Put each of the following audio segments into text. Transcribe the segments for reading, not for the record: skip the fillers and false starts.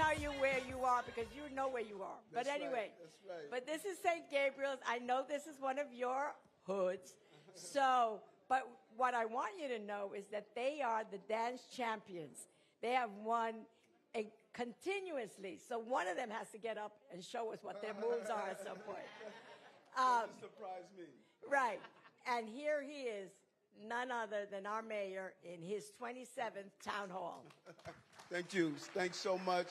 tell you where you are because you know where you are. But anyway, That's right. But this is St. Gabriel's. I know this is one of your hoods. So, but what I want you to know is that they are the dance champions. They have won continuously. So one of them has to get up and show us what their moves are at some point. Surprise me. Right. And here he is, none other than our mayor in his 27th town hall. Thank you. Thanks so much.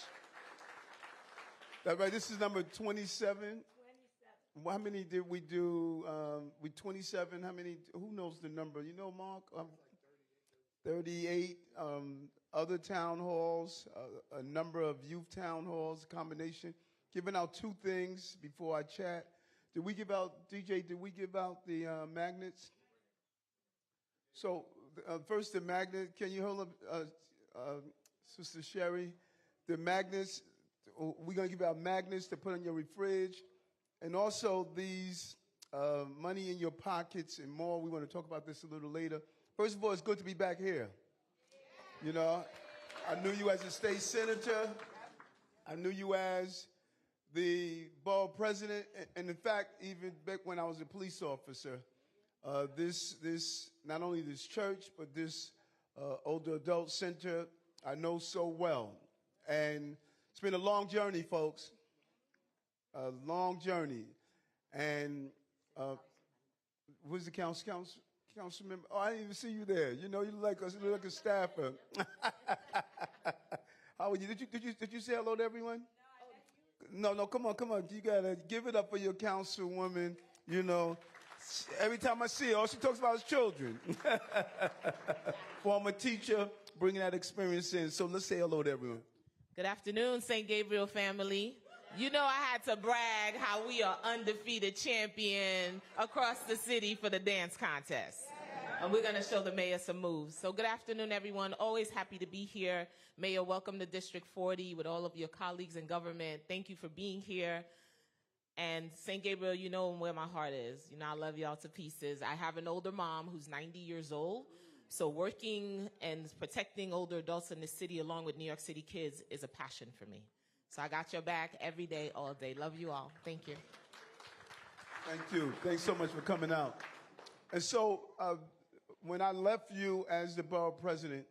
That's right. This is number 27. 27. How many did we do? We 27. How many? Who knows the number? You know, Mark? 38 other town halls, a number of youth town halls, combination. Giving out two things before I chat. Did we give out, DJ, did we give out the magnets? So first the magnet. Can you hold up, Sister Sherry? The magnets, we're going to give out magnets to put on your fridge. And also these money in your pockets and more. We want to talk about this a little later. First of all, it's good to be back here. You know, I knew you as a state senator. I knew you as the borough president. And in fact, even back when I was a police officer, this not only this church, but this older adult center, I know so well. And it's been a long journey, folks. A long journey. And who's the council member? Oh, I didn't even see you there. You know, you look like a staffer. How are you? Did you say hello to everyone? No, come on. You gotta give it up for your councilwoman. You know, every time I see her, all she talks about is children. Former teacher, bringing that experience in. So let's say hello to everyone. Good afternoon, St. Gabriel family. You know I had to brag how we are undefeated champion across the city for the dance contest. And we're going to show the mayor some moves. So good afternoon, everyone. Always happy to be here. Mayor, welcome to District 40 with all of your colleagues in government. Thank you for being here. And St. Gabriel, you know where my heart is. You know, I love y'all to pieces. I have an older mom who's 90 years old. So working and protecting older adults in the city along with New York City kids is a passion for me. So I got your back every day, all day. Love you all. Thank you. Thank you. Thanks so much for coming out. And so when I left you as the borough president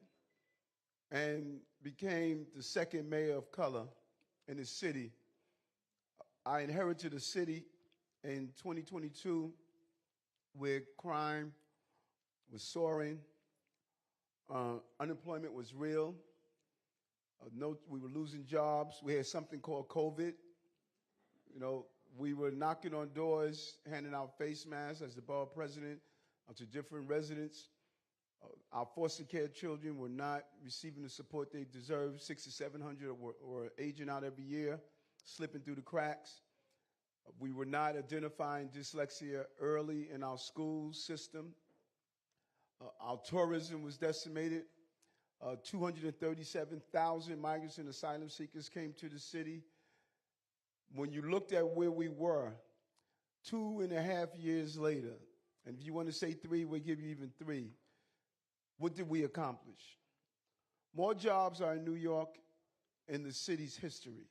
and became the second mayor of color in the city, I inherited a city in 2022 where crime was soaring, unemployment was real. We were losing jobs. We had something called COVID. You know, we were knocking on doors, handing out face masks as the borough president to different residents. Our foster care children were not receiving the support they deserved. 600 to 700 were aging out every year, slipping through the cracks. We were not identifying dyslexia early in our school system. Our tourism was decimated. 237,000 migrants and asylum seekers came to the city. When you looked at where we were 2.5 years later, and if you want to say 3, we'll give you even 3, what did we accomplish? More jobs are in New York in the city's history.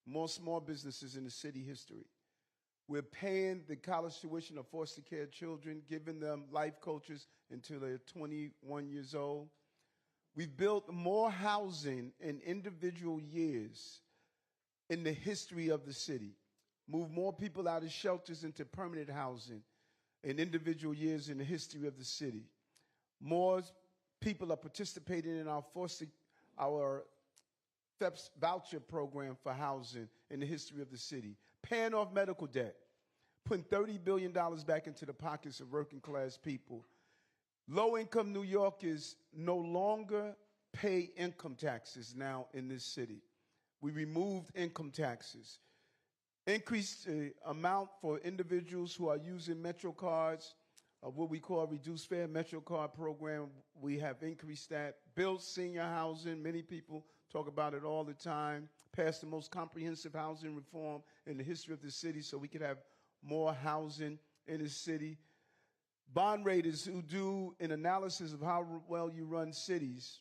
More small businesses in the city history. We're paying the college tuition of foster care children, giving them life coaches until they're 21 years old. We've built more housing in individual years in the history of the city. Moved more people out of shelters into permanent housing in individual years in the history of the city. More people are participating in our FEPS voucher program for housing in the history of the city. Paying off medical debt. Putting $30 billion back into the pockets of working class people. Low-income New Yorkers no longer pay income taxes now in this city. We removed income taxes. Increased the amount for individuals who are using Metro cards, what we call reduced fare Metro card program. We have increased that. Built senior housing. Many people talk about it all the time. Passed the most comprehensive housing reform in the history of the city so we could have more housing in the city. Bond raters who do an analysis of how well you run cities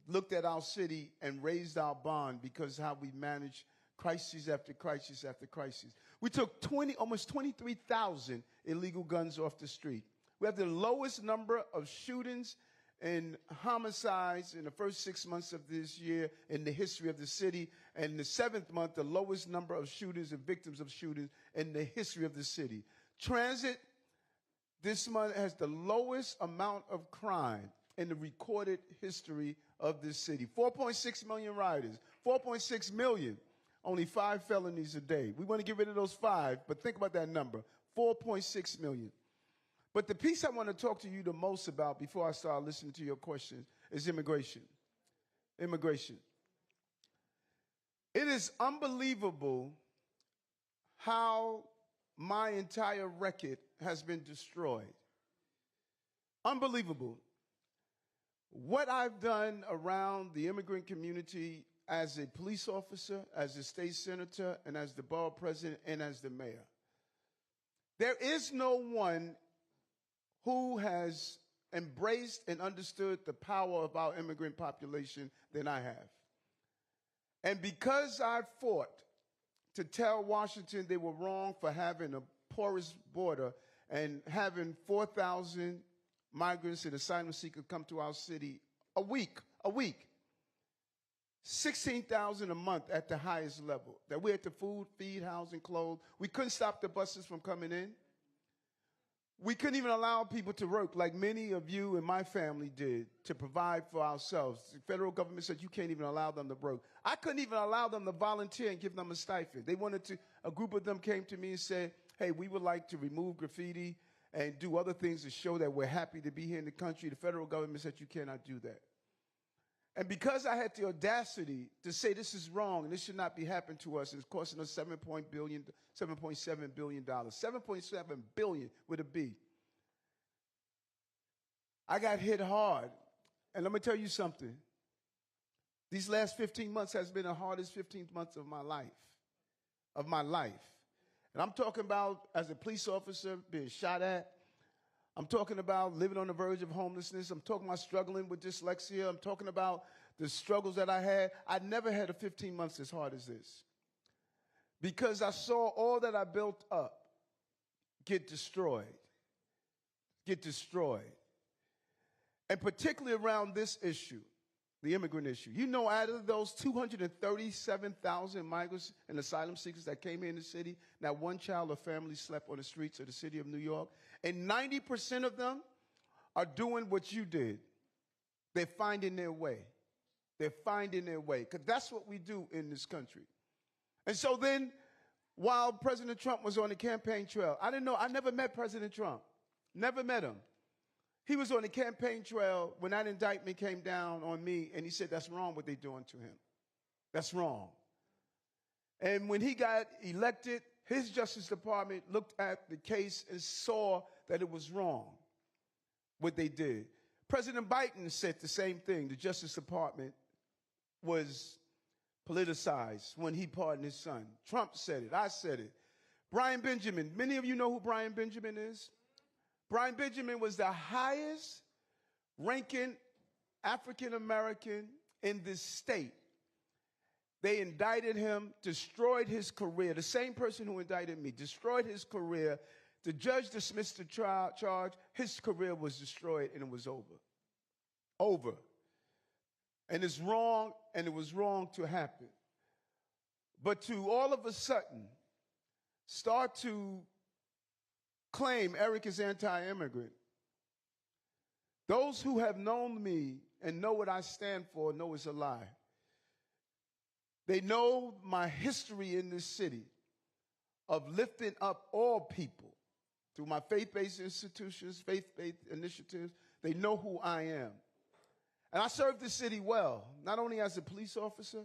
looked at our city and raised our bond because how we managed crisis after crisis after crisis. We took almost 23,000 illegal guns off the street. We have the lowest number of shootings and homicides in the first 6 months of this year in the history of the city. And in the 7th month, the lowest number of shooters and victims of shootings in the history of the city. Transit this month has the lowest amount of crime in the recorded history of this city. 4.6 million riders, 4.6 million, only 5 felonies a day. We want to get rid of those 5, but think about that number, 4.6 million. But the piece I want to talk to you the most about before I start listening to your questions is immigration. Immigration. It is unbelievable how my entire record has been destroyed. Unbelievable. What I've done around the immigrant community as a police officer, as a state senator, and as the borough president, and as the mayor. There is no one who has embraced and understood the power of our immigrant population than I have. And because I fought to tell Washington they were wrong for having a porous border and having 4,000 migrants and asylum seekers come to our city a week, 16,000 a month at the highest level, that we had to food, feed, housing, clothes. We couldn't stop the buses from coming in. We couldn't even allow people to work like many of you and my family did to provide for ourselves. The federal government said you can't even allow them to work. I couldn't even allow them to volunteer and give them a stipend. They wanted to, a group of them came to me and said, hey, we would like to remove graffiti and do other things to show that we're happy to be here in the country. The federal government said you cannot do that. And because I had the audacity to say this is wrong and this should not be happening to us, it's costing us $7.7 billion, $7.7 billion with a B. I got hit hard. And let me tell you something. These last 15 months has been the hardest 15 months of my life. And I'm talking about as a police officer being shot at. I'm talking about living on the verge of homelessness. I'm talking about struggling with dyslexia. I'm talking about the struggles that I had. I never had a 15 months as hard as this. Because I saw all that I built up get destroyed. And particularly around this issue, the immigrant issue. You know, out of those 237,000 migrants and asylum seekers that came here in the city, not one child or family slept on the streets of the city of New York. And 90% of them are doing what you did. They're finding their way. Because that's what we do in this country. And so then, while President Trump was on the campaign trail, I never met President Trump. Never met him. He was on the campaign trail when that indictment came down on me, and he said, that's wrong what they're doing to him. That's wrong. And when he got elected, his Justice Department looked at the case and saw that it was wrong what they did. President Biden said the same thing. The Justice Department was politicized when he pardoned his son. Trump said it. I said it. Brian Benjamin. Many of you know who Brian Benjamin is. Brian Benjamin was the highest ranking African American in this state. They indicted him, destroyed his career. The same person who indicted me destroyed his career. The judge dismissed the charge. His career was destroyed, and it was over. And it's wrong, and it was wrong to happen. But to all of a sudden start to claim Eric is anti-immigrant. Those who have known me and know what I stand for know it's a lie. They know my history in this city of lifting up all people through my faith-based institutions, faith-based initiatives. They know who I am. And I served the city well, not only as a police officer,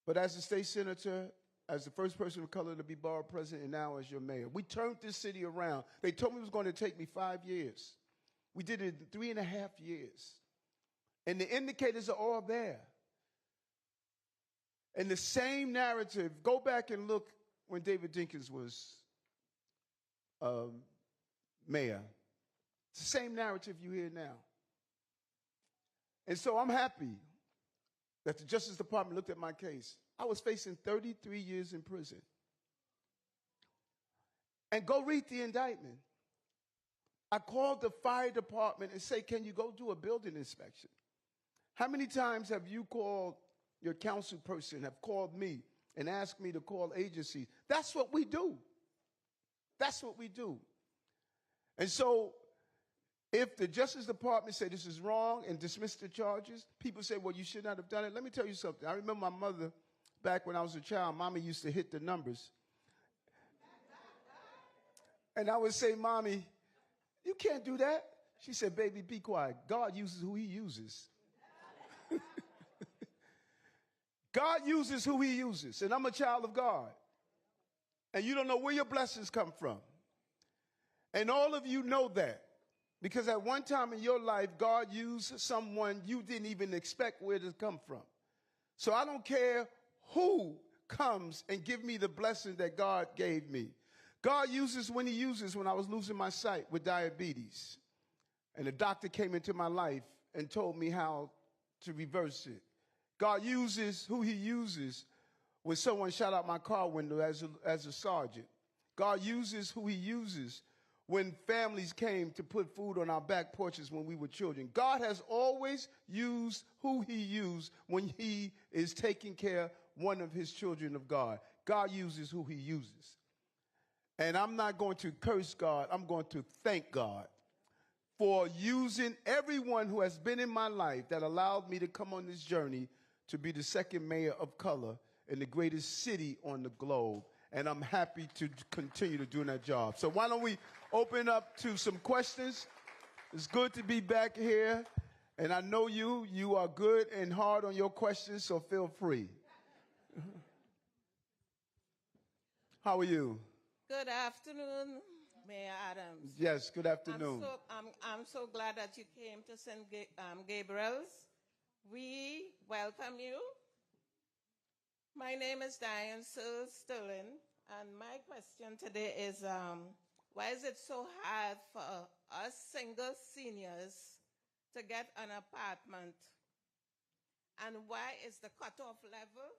but as a state senator, as the first person of color to be borough president, and now as your mayor. We turned this city around. They told me it was going to take me 5 years. We did it in 3.5 years. And the indicators are all there. And the same narrative, go back and look when David Dinkins was mayor. It's the same narrative you hear now. And so I'm happy that the Justice Department looked at my case. I was facing 33 years in prison. And go read the indictment. I called the fire department and say, can you go do a building inspection? How many times have you called your council person, have called me and asked me to call agencies? That's what we do. That's what we do. And so if the Justice Department said this is wrong and dismissed the charges, people say, well, you should not have done it. Let me tell you something. I remember my mother, back when I was a child, Mommy used to hit the numbers. And I would say, Mommy, you can't do that. She said, baby, be quiet. God uses who he uses. God uses who he uses. And I'm a child of God. And you don't know where your blessings come from. And all of you know that. Because at one time in your life, God used someone you didn't even expect where to come from. So I don't care who comes and give me the blessing that God gave me. God uses when he uses. When I was losing my sight with diabetes, and a doctor came into my life and told me how to reverse it. God uses who he uses when someone shot out my car window as a sergeant. God uses who he uses when families came to put food on our back porches when we were children. God has always used who he used when he is taking care of one of his children of God. God uses who he uses. And I'm not going to curse God. I'm going to thank God for using everyone who has been in my life that allowed me to come on this journey to be the second mayor of color in the greatest city on the globe. And I'm happy to continue to do that job. So why don't we open up to some questions? It's good to be back here. And I know you are good and hard on your questions, so feel free. How are you? Good afternoon, Mayor Adams. Yes, good afternoon. I'm so glad that you came to St. Gabriel's. We welcome you. My name is Diane Sterling, and my question today is, why is it so hard for us single seniors to get an apartment? And why is the cutoff level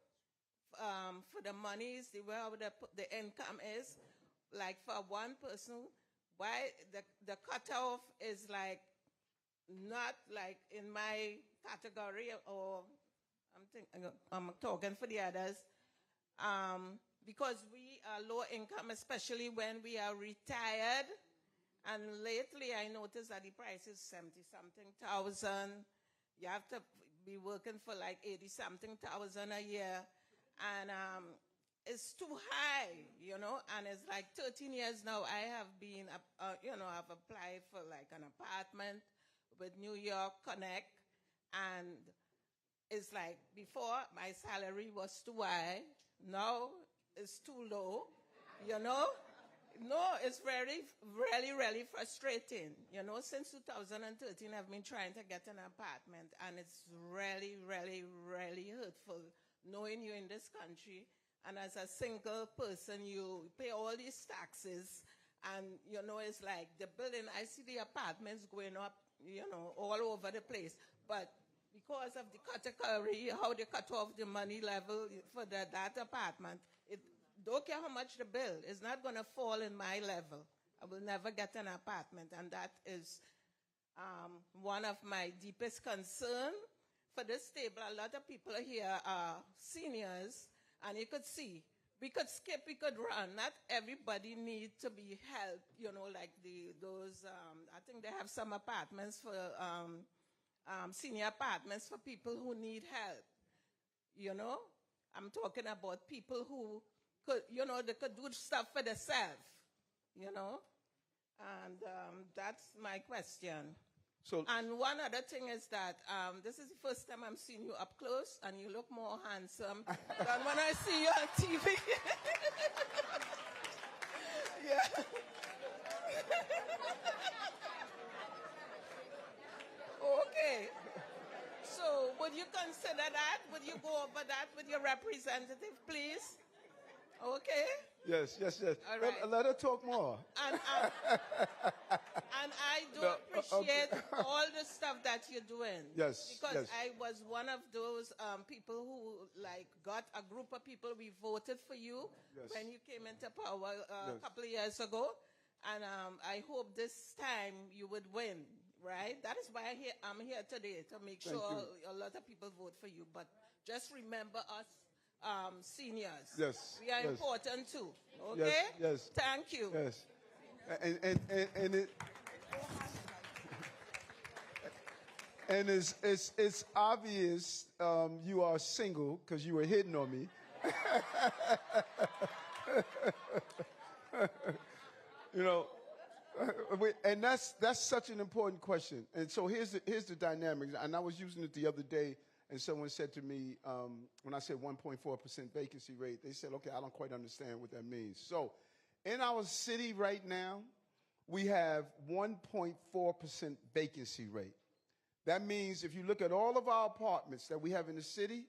for the monies, where the income is, like for one person, why the cutoff is like not like in my category, or I'm talking for the others, because we are low income, especially when we are retired. And lately I noticed that the price is 70-something thousand. You have to be working for like 80-something thousand a year. And it's too high, and it's like 13 years now I have been, I've applied for like an apartment with New York Connect, and it's like before my salary was too high, now it's too low, No, it's really frustrating. Since 2013 I've been trying to get an apartment, and it's really hurtful knowing you're in this country, and as a single person, you pay all these taxes, and, it's like the building, I see the apartments going up, all over the place. But because of the category, how they cut off the money level for that apartment, it don't care how much the bill, it's not going to fall in my level. I will never get an apartment, and that is one of my deepest concerns. For this table, a lot of people here are seniors, and you could see, we could skip, we could run. Not everybody needs to be helped, like those, I think they have some apartments for, senior apartments for people who need help, I'm talking about people who could, they could do stuff for themselves, and that's my question. And one other thing is that this is the first time I'm seeing you up close, and you look more handsome than when I see you on TV. Yeah. Okay. So would you consider that? Would you go over that with your representative, please? Okay? Yes, yes, yes. All right. Let her talk more. And I do No, appreciate okay. all the stuff that you're doing. Yes, Because yes. I was one of those people who got a group of people. We voted for you Yes. when you came into power Yes. a couple of years ago. And I hope this time you would win, right? That is why I'm here today, to make Thank sure you. a lot of people vote for you. But just remember us seniors. Yes, We are yes. important too. Yes, Okay? yes. Thank you. Yes. And it's obvious you are single because you were hitting on me. You know, and that's such an important question. And so here's the dynamic. And I was using it the other day, and someone said to me, when I said 1.4% vacancy rate, they said, okay, I don't quite understand what that means. So in our city right now, we have 1.4% vacancy rate. That means if you look at all of our apartments that we have in the city,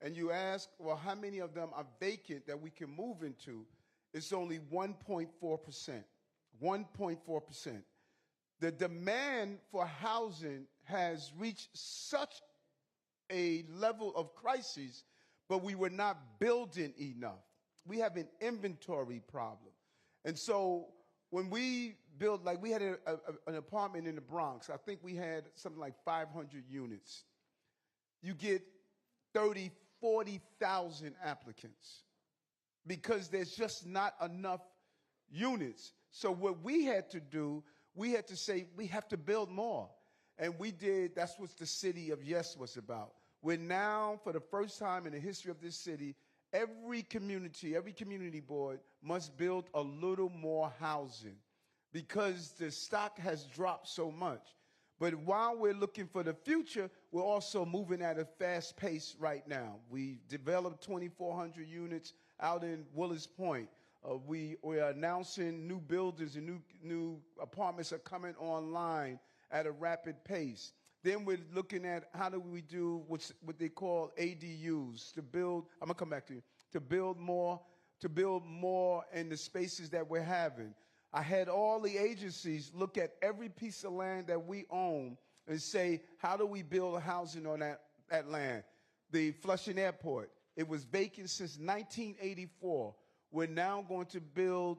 and you ask, well, how many of them are vacant that we can move into, it's only 1.4%. 1.4%. The demand for housing has reached such a level of crisis, but we were not building enough. We have an inventory problem. And so when we built, like we had an apartment in the Bronx, I think we had something like 500 units. You get 30, 40,000 applicants because there's just not enough units. So what we had to do, we had to say we have to build more. And we did. That's what the city of Yes was about. We're now, for the first time in the history of this city, every community board must build a little more housing because the stock has dropped so much. But while we're looking for the future, we're also moving at a fast pace right now. We developed 2,400 units out in Willis Point. We are announcing new buildings and new apartments are coming online at a rapid pace. Then we're looking at how do we do what they call ADUs to build. I'm gonna come back to you to build more in the spaces that we're having. I had all the agencies look at every piece of land that we own and say, how do we build housing on that land? The Flushing Airport, it was vacant since 1984. We're now going to build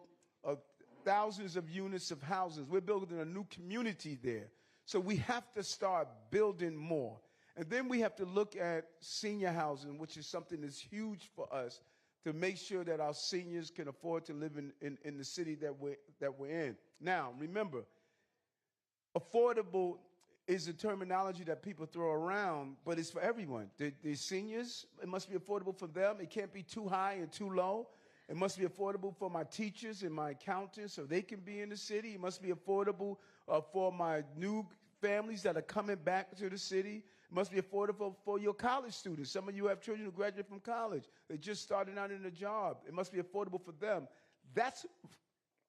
thousands of units of houses. We're building a new community there. So we have to start building more. And then we have to look at senior housing, which is something that's huge for us to make sure that our seniors can afford to live in the city that we're in. Now, remember, affordable is a terminology that people throw around, but it's for everyone. The seniors, it must be affordable for them. It can't be too high and too low. It must be affordable for my teachers and my accountants so they can be in the city. It must be affordable for my new families that are coming back to the city. It must be affordable for your college students. Some of you have children who graduate from college. They're just starting out in a job. It must be affordable for them. That's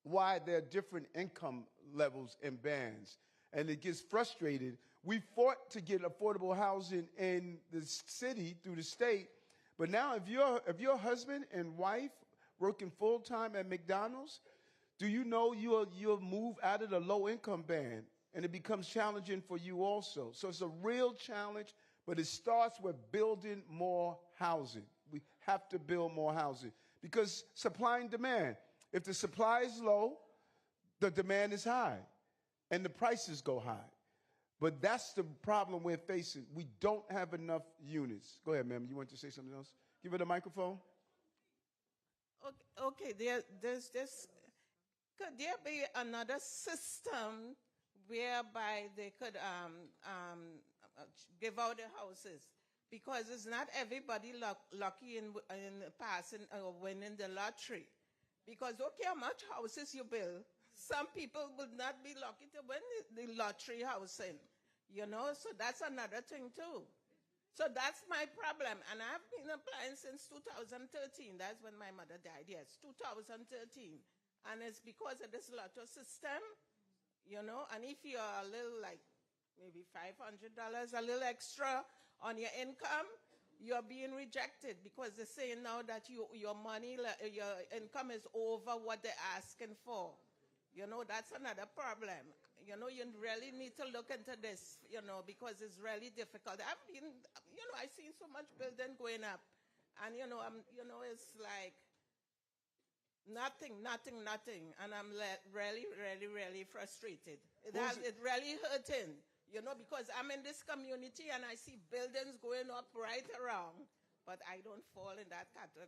why there are different income levels and bands. And it gets frustrated. We fought to get affordable housing in the city through the state. But now if your husband and wife working full-time at McDonald's, do you know you'll move out of the low-income band, and it becomes challenging for you also. So it's a real challenge, but it starts with building more housing. We have to build more housing because supply and demand. If the supply is low, the demand is high, and the prices go high. But that's the problem we're facing. We don't have enough units. Go ahead, ma'am. You want to say something else? Give her the microphone. Okay, there's this. Could there be another system whereby they could give out the houses? Because it's not everybody lucky in passing or winning the lottery. Because okay, how much houses you build, some people would not be lucky to win the lottery housing. You know, so that's another thing too. So that's my problem. And I've been applying since 2013. That's when my mother died. Yes, 2013. And it's because of this lotto system, you know. And if you're a little like maybe $500, a little extra on your income, you're being rejected because they're saying now that your money, your income is over what they're asking for. You know, that's another problem. You know, you really need to look into this, you know, because it's really difficult. I've been, you know, I've seen so much building going up. And, you know, it's like nothing. And I'm really, really, really frustrated. It really hurting, you know, because I'm in this community and I see buildings going up right around. But I don't fall in that category.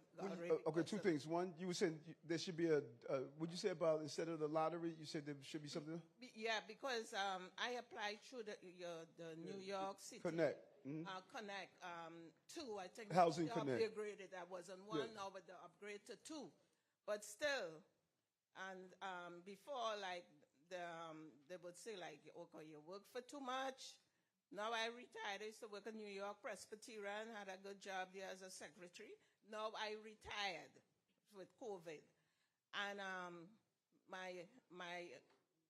Okay, two things. One, you were saying there should be would you say about instead of the lottery, you said there should be something? Yeah, because I applied through the New York City. Connect. Connect 2, I think. Housing they Connect. upgraded. I was on 1, now with the upgrade to 2. But still, and before, like, they would say, like, okay, you work for too much. Now I retired. I used to work at New York Presbyterian, had a good job there as a secretary. Now I retired with COVID. And my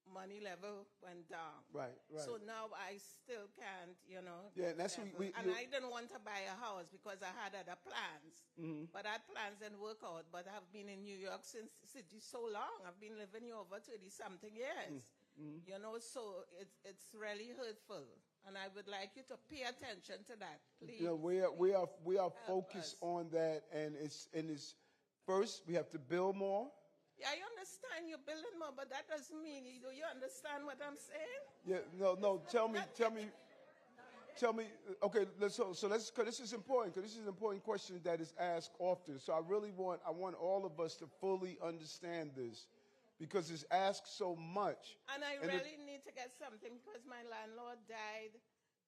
money level went down. Right. So now I still can't, you know. Yeah, that's and I didn't want to buy a house because I had other plans. Mm-hmm. But that plans didn't work out. But I've been in New York City so long. I've been living here over 30-something years. Mm-hmm. You know, so it's really hurtful. And I would like you to pay attention to that, please. You know, we are focused on that, and it's first we have to build more. Yeah, I understand you're building more, but that doesn't mean do you understand what I'm saying? Yeah, no. Tell me. Okay, let's. Cause this is important. Because this is an important question that is asked often. So I want all of us to fully understand this, because it's asked so much. And I really need to get something because my landlord died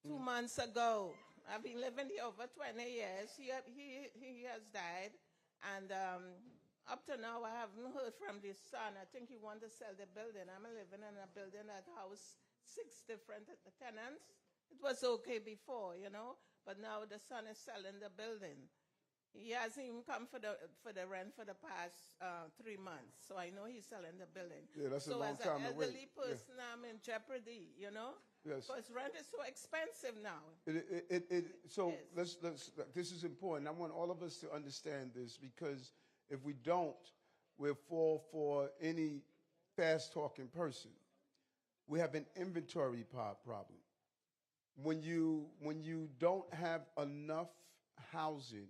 2 months ago. I've been living here over 20 years. He has died. And up to now, I haven't heard from the son. I think he wanted to sell the building. I'm living in a building that housed 6 different tenants. It was okay before, you know. But now the son is selling the building. He hasn't even come for the rent for the past 3 months, so I know he's selling the building. Yeah, that's a long time to wait. So as an elderly person, I'm in jeopardy, you know. Yes. Because rent is so expensive now. So yes. This is important. I want all of us to understand this, because if we don't, we'll fall for any fast-talking person. We have an inventory problem. When you don't have enough housing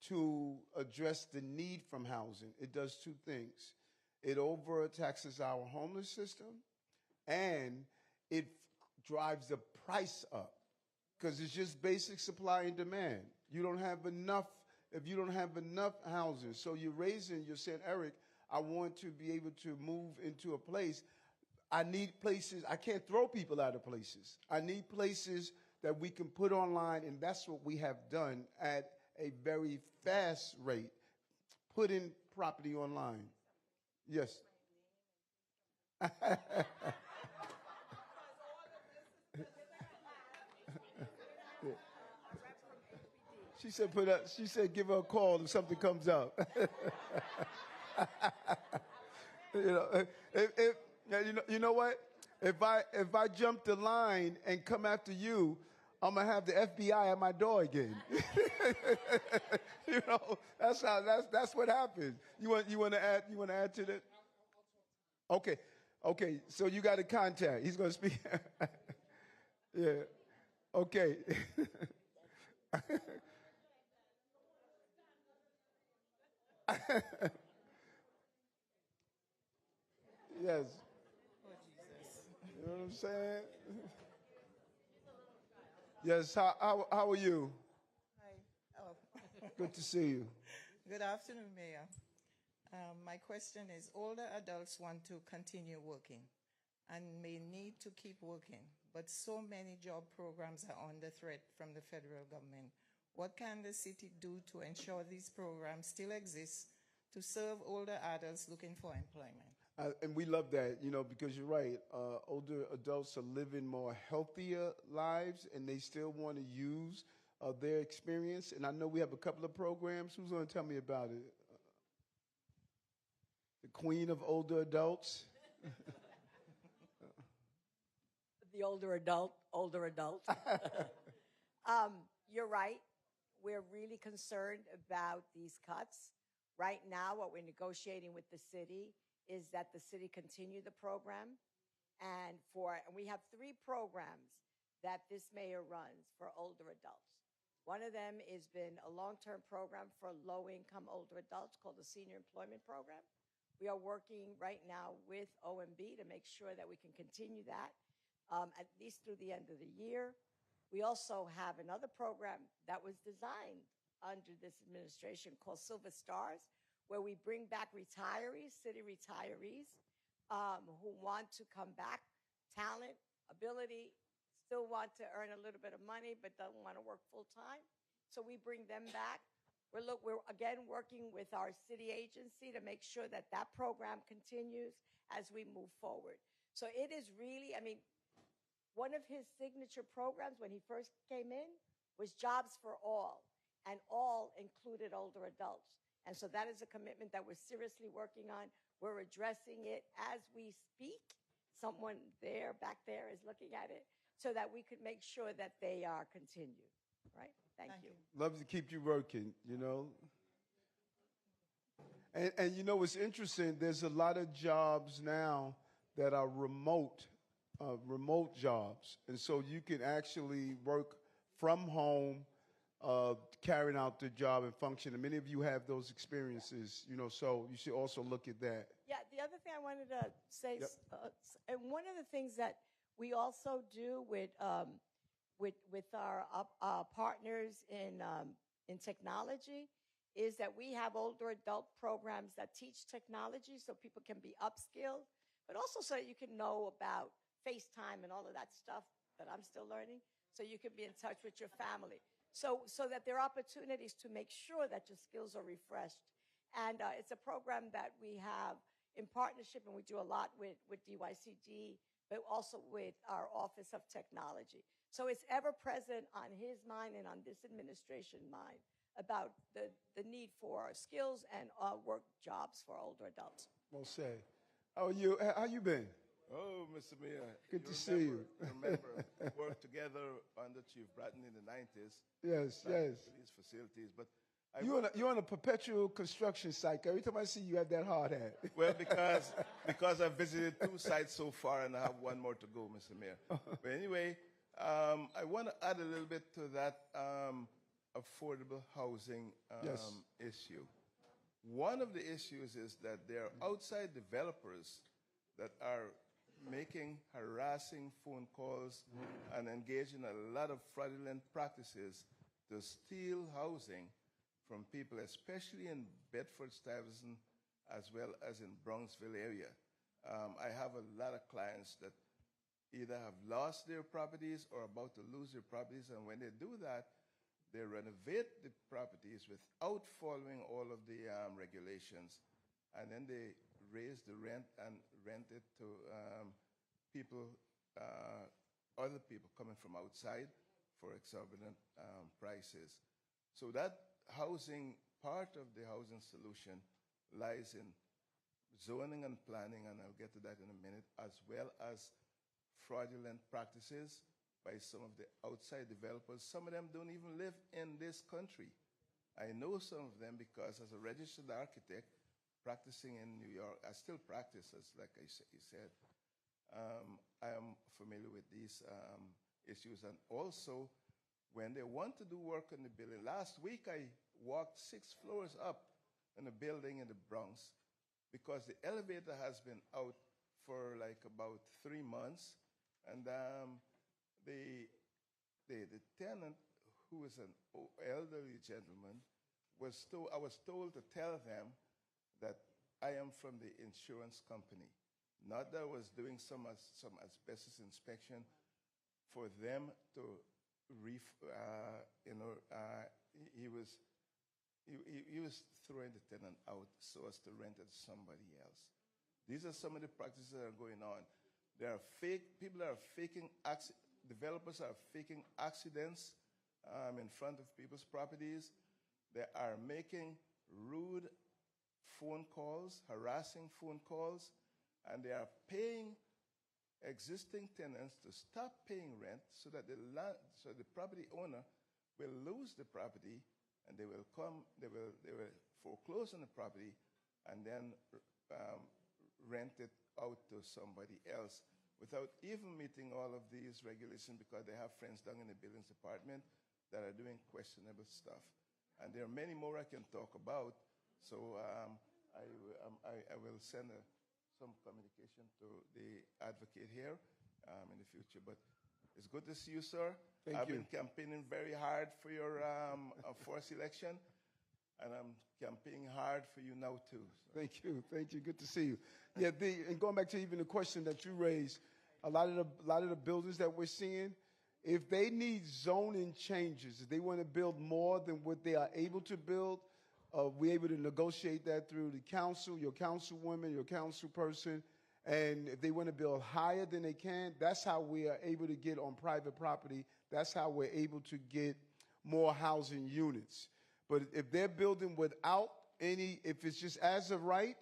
to address the need from housing, it does 2 things. It overtaxes our homeless system, and it drives the price up, because it's just basic supply and demand. You don't have enough. If you don't have enough housing, so you're saying, Eric, I want to be able to move into a place. I need places. I can't throw people out of places. I need places that we can put online, and that's what we have done at a very fast rate, putting property online. Yes. She said give her a call if something comes up. You know what? If I jump the line and come after you, I'm gonna have the FBI at my door again. You know, that's what happens. You want to add to that? Okay. So you got a contact. He's gonna speak. Yeah. Okay. Yes. You know what I'm saying? Yes. How are you? Hi. Oh. Good to see you. Good afternoon, Mayor. My question is, older adults want to continue working and may need to keep working, but so many job programs are under threat from the federal government. What can the city do to ensure these programs still exist to serve older adults looking for employment? And we love that, you know, because you're right. Older adults are living more healthier lives, and they still want to use their experience. And I know we have a couple of programs. Who's going to tell me about it? The queen of older adults. The older adult. You're right. we're really concerned about these cuts. Right now, what we're negotiating with the city is that the city continue the program. And we have 3 programs that this mayor runs for older adults. One of them has been a long-term program for low-income older adults called the Senior Employment Program. We are working right now with OMB to make sure that we can continue that at least through the end of the year. We also have another program that was designed under this administration called Silver Stars, where we bring back retirees, city retirees, who want to come back, talent, ability, still want to earn a little bit of money, but don't want to work full time. So we bring them back. We're again working with our city agency to make sure that that program continues as we move forward. So it is really, I mean, one of his signature programs when he first came in was Jobs for All, and all included older adults. And so that is a commitment that we're seriously working on. We're addressing it as we speak. Someone back there is looking at it so that we could make sure that they are continued, right? Thank you. Love to keep you working, you know. And you know what's interesting, there's a lot of jobs now that are remote jobs. And so you can actually work from home, carrying out the job and function. And many of you have those experiences, you know, so you should also look at that. Yeah, the other thing I wanted to say, Yep. And one of the things that we also do with our partners in technology is that we have older adult programs that teach technology so people can be upskilled, but also so that you can know about FaceTime and all of that stuff that I'm still learning, so you can be in touch with your family. So that there are opportunities to make sure that your skills are refreshed. And it's a program that we have in partnership, and we do a lot with DYCD, but also with our Office of Technology. So it's ever present on his mind and on this administration mind about the need for skills and work jobs for older adults. Well said. How are you? How you been? Oh, Mr. Mayor. Good to see you. Remember, we worked together under Chief Bratton in the 90s. Yes, back yes. to these facilities. But You're on a perpetual construction site. Every time I see you, you have that hard hat. well, because I've visited 2 sites so far and I have 1 more to go, Mr. Mayor. But anyway, I want to add a little bit to that affordable housing Yes. issue. One of the issues is that there are outside developers that are making harassing phone calls and engaging in a lot of fraudulent practices to steal housing from people, especially in Bedford-Stuyvesant as well as in Bronxville area. I have a lot of clients that either have lost their properties or about to lose their properties, and when they do that, they renovate the properties without following all of the regulations, and then they raise the rent and rent it to other people coming from outside for exorbitant prices. So that housing, part of the housing solution lies in zoning and planning, and I'll get to that in a minute, as well as fraudulent practices by some of the outside developers. Some of them don't even live in this country. I know some of them because as a registered architect practicing in New York, I still practice, as like you said. I am familiar with these issues. And also, when they want to do work in the building, last week I walked 6 floors up in a building in the Bronx because the elevator has been out for like about 3 months. And the tenant, who is an elderly gentleman, I was told to tell them that I am from the insurance company, not that I was doing some asbestos inspection for them to he was throwing the tenant out so as to rent it to somebody else. These are some of the practices that are going on. There are developers are faking accidents in front of people's properties. They are making rude phone calls, harassing phone calls, and they are paying existing tenants to stop paying rent so that the property owner will lose the property, and they will foreclose on the property, and then rent it out to somebody else without even meeting all of these regulations, because they have friends down in the buildings department that are doing questionable stuff. And there are many more I can talk about. So I will send some communication to the advocate here in the future. But it's good to see you, sir. I've been campaigning very hard for your fourth election, and I'm campaigning hard for you now too. So. Thank you. Good to see you. Yeah, and going back to even the question that you raised, a lot of the buildings that we're seeing, if they need zoning changes, if they want to build more than what they are able to build, we're able to negotiate that through the council, your councilwoman, your council person. And if they want to build higher than they can, that's how we are able to get on private property. That's how we're able to get more housing units. But if they're building without any, if it's just as of right,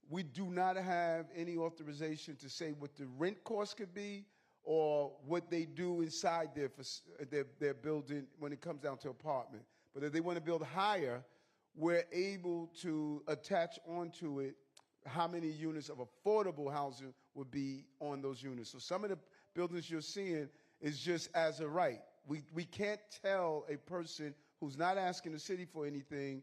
we do not have any authorization to say what the rent cost could be or what they do inside their building when it comes down to apartment. But if they want to build higher, we're able to attach onto it how many units of affordable housing would be on those units. So some of the buildings you're seeing is just as a right. We can't tell a person who's not asking the city for anything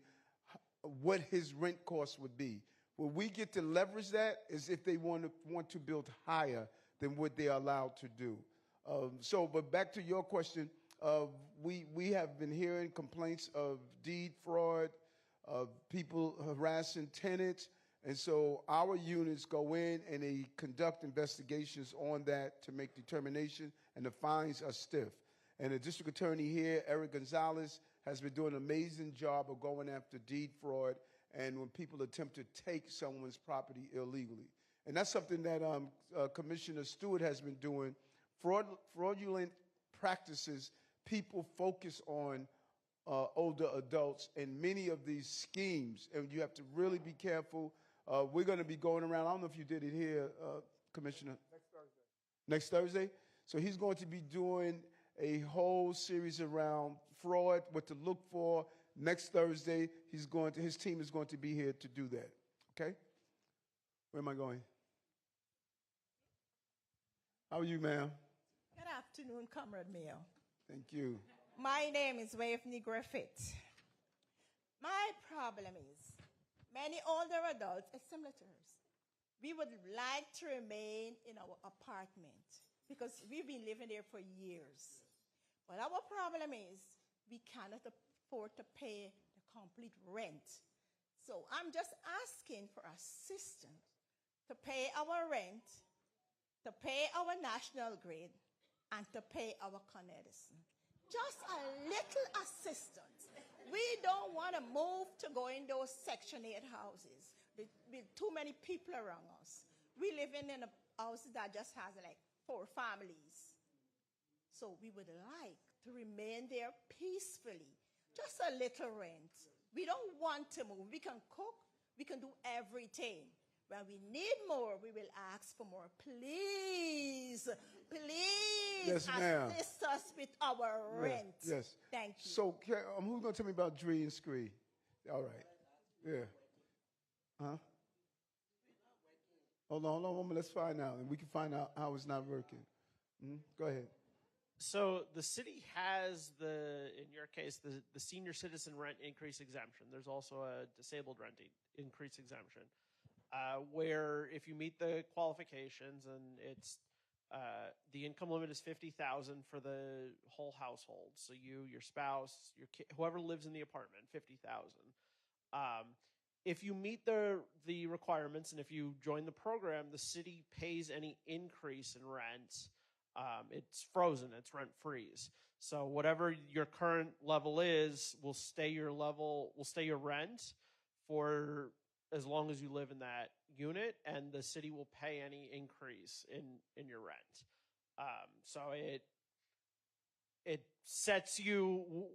what his rent cost would be. Where we get to leverage that is if they want to build higher than what they are allowed to do. But back to your question, we have been hearing complaints of deed fraud, of people harassing tenants. And so our units go in and they conduct investigations on that to make determination, and the fines are stiff. And the district attorney here, Eric Gonzalez, has been doing an amazing job of going after deed fraud and when people attempt to take someone's property illegally. And that's something that Commissioner Stewart has been doing. Fraudulent practices, people focus on older adults in many of these schemes, and you have to really be careful. We're going to be going around. I don't know if you did it here, Commissioner. Next Thursday? So he's going to be doing a whole series around fraud, what to look for. Next Thursday, his team is going to be here to do that. Okay? Where am I going? How are you, ma'am? Good afternoon, Comrade Mayor. Thank you. My name is Waveney Griffith. My problem is, many older adults, it's similar to hers, we would like to remain in our apartment because we've been living there for years. But our problem is we cannot afford to pay the complete rent. So I'm just asking for assistance to pay our rent, to pay our national grid, and to pay our Con Edison. Just a little assistance. We don't want to move to go in those Section 8 houses with too many people around us. We live in a house that just has like 4 families. So we would like to remain there peacefully. Just a little rent. We don't want to move. We can cook. We can do everything. When we need more, we will ask for more. Please, yes, ma'am. assist us with our rent. Yes. Thank you. So who's going to tell me about Dree and Scree? All right. Yeah. Huh? Hold on, woman. Let's find out. And we can find out how it's not working. Go ahead. So the city has in your case, the senior citizen rent increase exemption. There's also a disabled rent increase exemption, where if you meet the qualifications and it's the income limit is $50,000 for the whole household. So you, your spouse, your kid, whoever lives in the apartment, $50,000. If you meet the requirements and if you join the program, the city pays any increase in rent. It's frozen. It's rent freeze. So whatever your current level is will stay your level. Will stay your rent for as long as you live in that unit, and the city will pay any increase in your rent. So it sets you.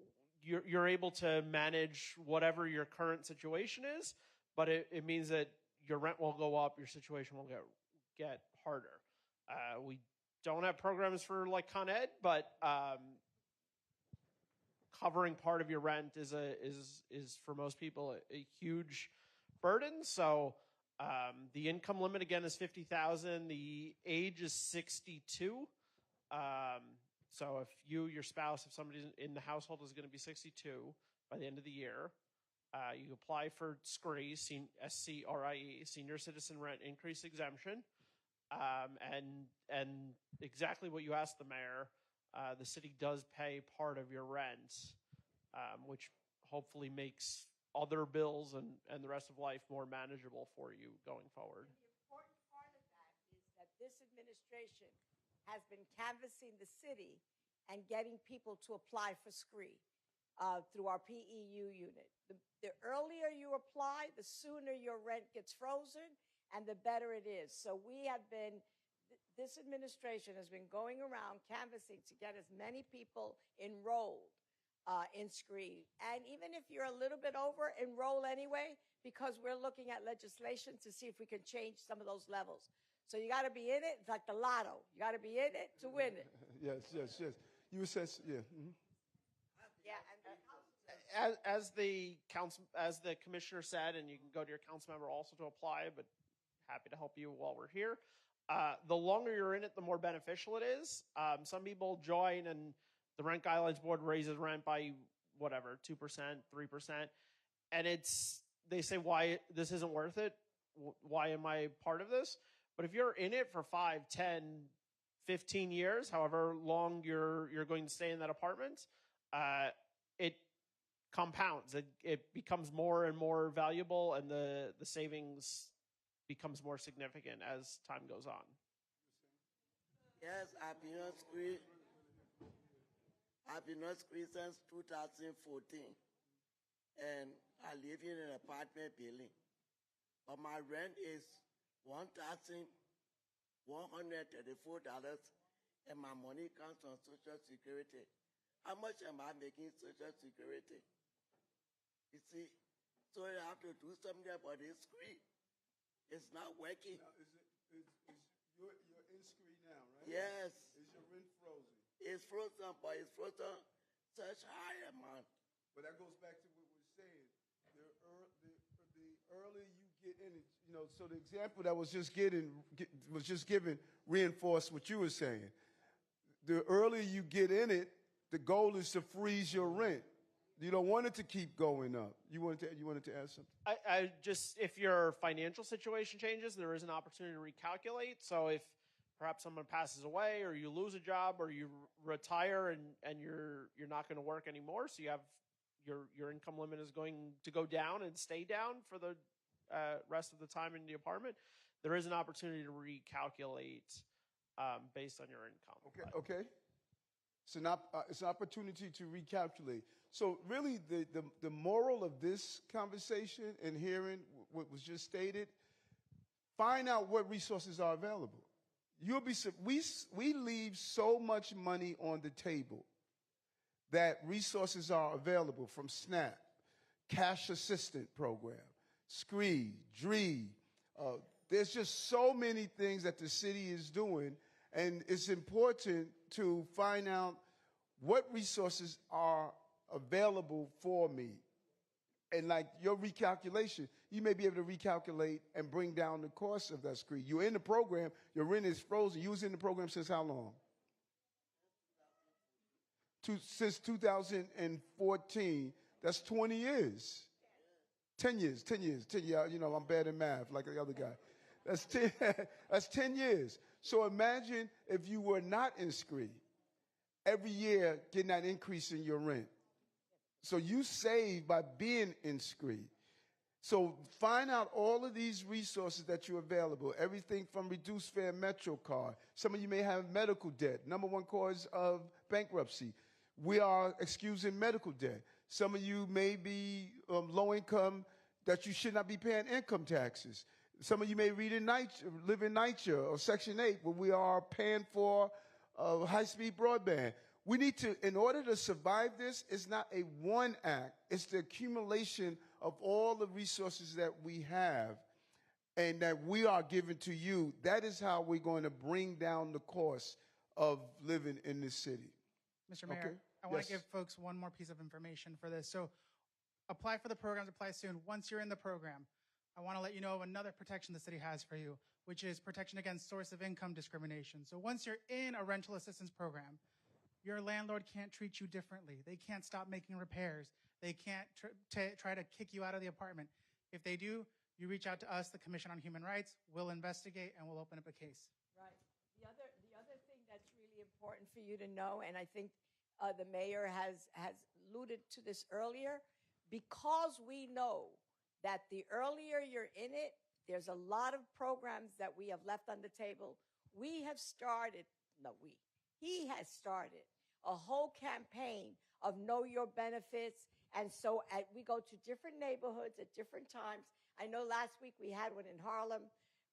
You're able to manage whatever your current situation is, but it means that your rent will go up. Your situation will get harder. We don't have programs for like Con Ed, but covering part of your rent is for most people a huge burden. So the income limit again is 50,000. The age is 62. So if your spouse, if somebody in the household is going to be 62 by the end of the year, you apply for SCRIE, SCRIE, Senior Citizen Rent Increase Exemption, and exactly what you asked the mayor. The city does pay part of your rent, which hopefully makes other bills and the rest of life more manageable for you going forward. The important part of that is that this administration has been canvassing the city and getting people to apply for SCRIE through our PEU unit. The earlier you apply, the sooner your rent gets frozen and the better it is. So this administration has been going around canvassing to get as many people enrolled in SCRIE. And even if you're a little bit over, enroll anyway, because we're looking at legislation to see if we can change some of those levels. So you got to be in it. It's like the lotto. You got to be in it to win it. Yes. You were saying, yeah. Mm-hmm. Yeah. As the commissioner said, and you can go to your council member also to apply, but happy to help you while we're here. The longer you're in it, the more beneficial it is. Some people join and the rent guidelines board raises rent by whatever, 2%, 3%. And they say, why this isn't worth it? Why am I part of this? But if you're in it for 5, 10, 15 years, however long you're going to stay in that apartment, it compounds. It becomes more and more valuable, and the savings becomes more significant as time goes on. Yes, I've been on SCRIE. I've been on SCRIE since 2014, and I live in an apartment building. But my rent is $1,134, and my money comes from Social Security. How much am I making Social Security? You see, so I have to do something about this SCRIE. It's not working. Now, you're in SCRIE now, right? Yes. Is your rent frozen? It's frozen, but it's frozen such high amount. But that goes back to what we're saying. The earlier you get in it, so the example that was just given reinforced what you were saying. The earlier you get in it, the goal is to freeze your rent. You don't want it to keep going up. You wanted to add something? I just, if your financial situation changes, there is an opportunity to recalculate. So if perhaps someone passes away, or you lose a job, or you retire and you're not going to work anymore, so you have your income limit is going to go down and stay down for the rest of the time in the apartment, there is an opportunity to recalculate based on your income. Okay. It's an opportunity to recalculate. So really, the moral of this conversation and hearing what was just stated, find out what resources are available. We leave so much money on the table that resources are available from SNAP, Cash Assistant Program, SCRIE, DREE. There's just so many things that the city is doing, and it's important to find out what resources are available for me. And like your recalculation, you may be able to recalculate and bring down the cost of that SCRIE. You're in the program, your rent is frozen. You was in the program since how long? Since 2014. That's 20 years. 10 years. I'm bad at math like the other guy. That's 10 years. So imagine if you were not in SCRIE, every year getting that increase in your rent. So you save by being in SCRIE. So find out all of these resources that you're available. Everything from reduced fare Metro card. Some of you may have medical debt. Number one cause of bankruptcy. We are excusing medical debt. Some of you may be low income that you should not be paying income taxes. Some of you may live in NYCHA or Section 8 where we are paying for high-speed broadband. We need to, in order to survive this, it's not a one act. It's the accumulation of all the resources that we have and that we are giving to you. That is how we're going to bring down the cost of living in this city. Mr. Mayor, I want Yes. to give folks one more piece of information for this. So apply for the programs, apply soon. Once you're in the program, I want to let you know of another protection the city has for you, which is protection against source of income discrimination. So once you're in a rental assistance program, your landlord can't treat you differently. They can't stop making repairs. They can't try to kick you out of the apartment. If they do, you reach out to us, the Commission on Human Rights. We'll investigate and we'll open up a case. Right. The other thing that's really important for you to know, and I think the mayor has alluded to this earlier, because we know that the earlier you're in it, there's a lot of programs that we have left on the table. He has started a whole campaign of know your benefits. And so we go to different neighborhoods at different times. I know last week we had one in Harlem.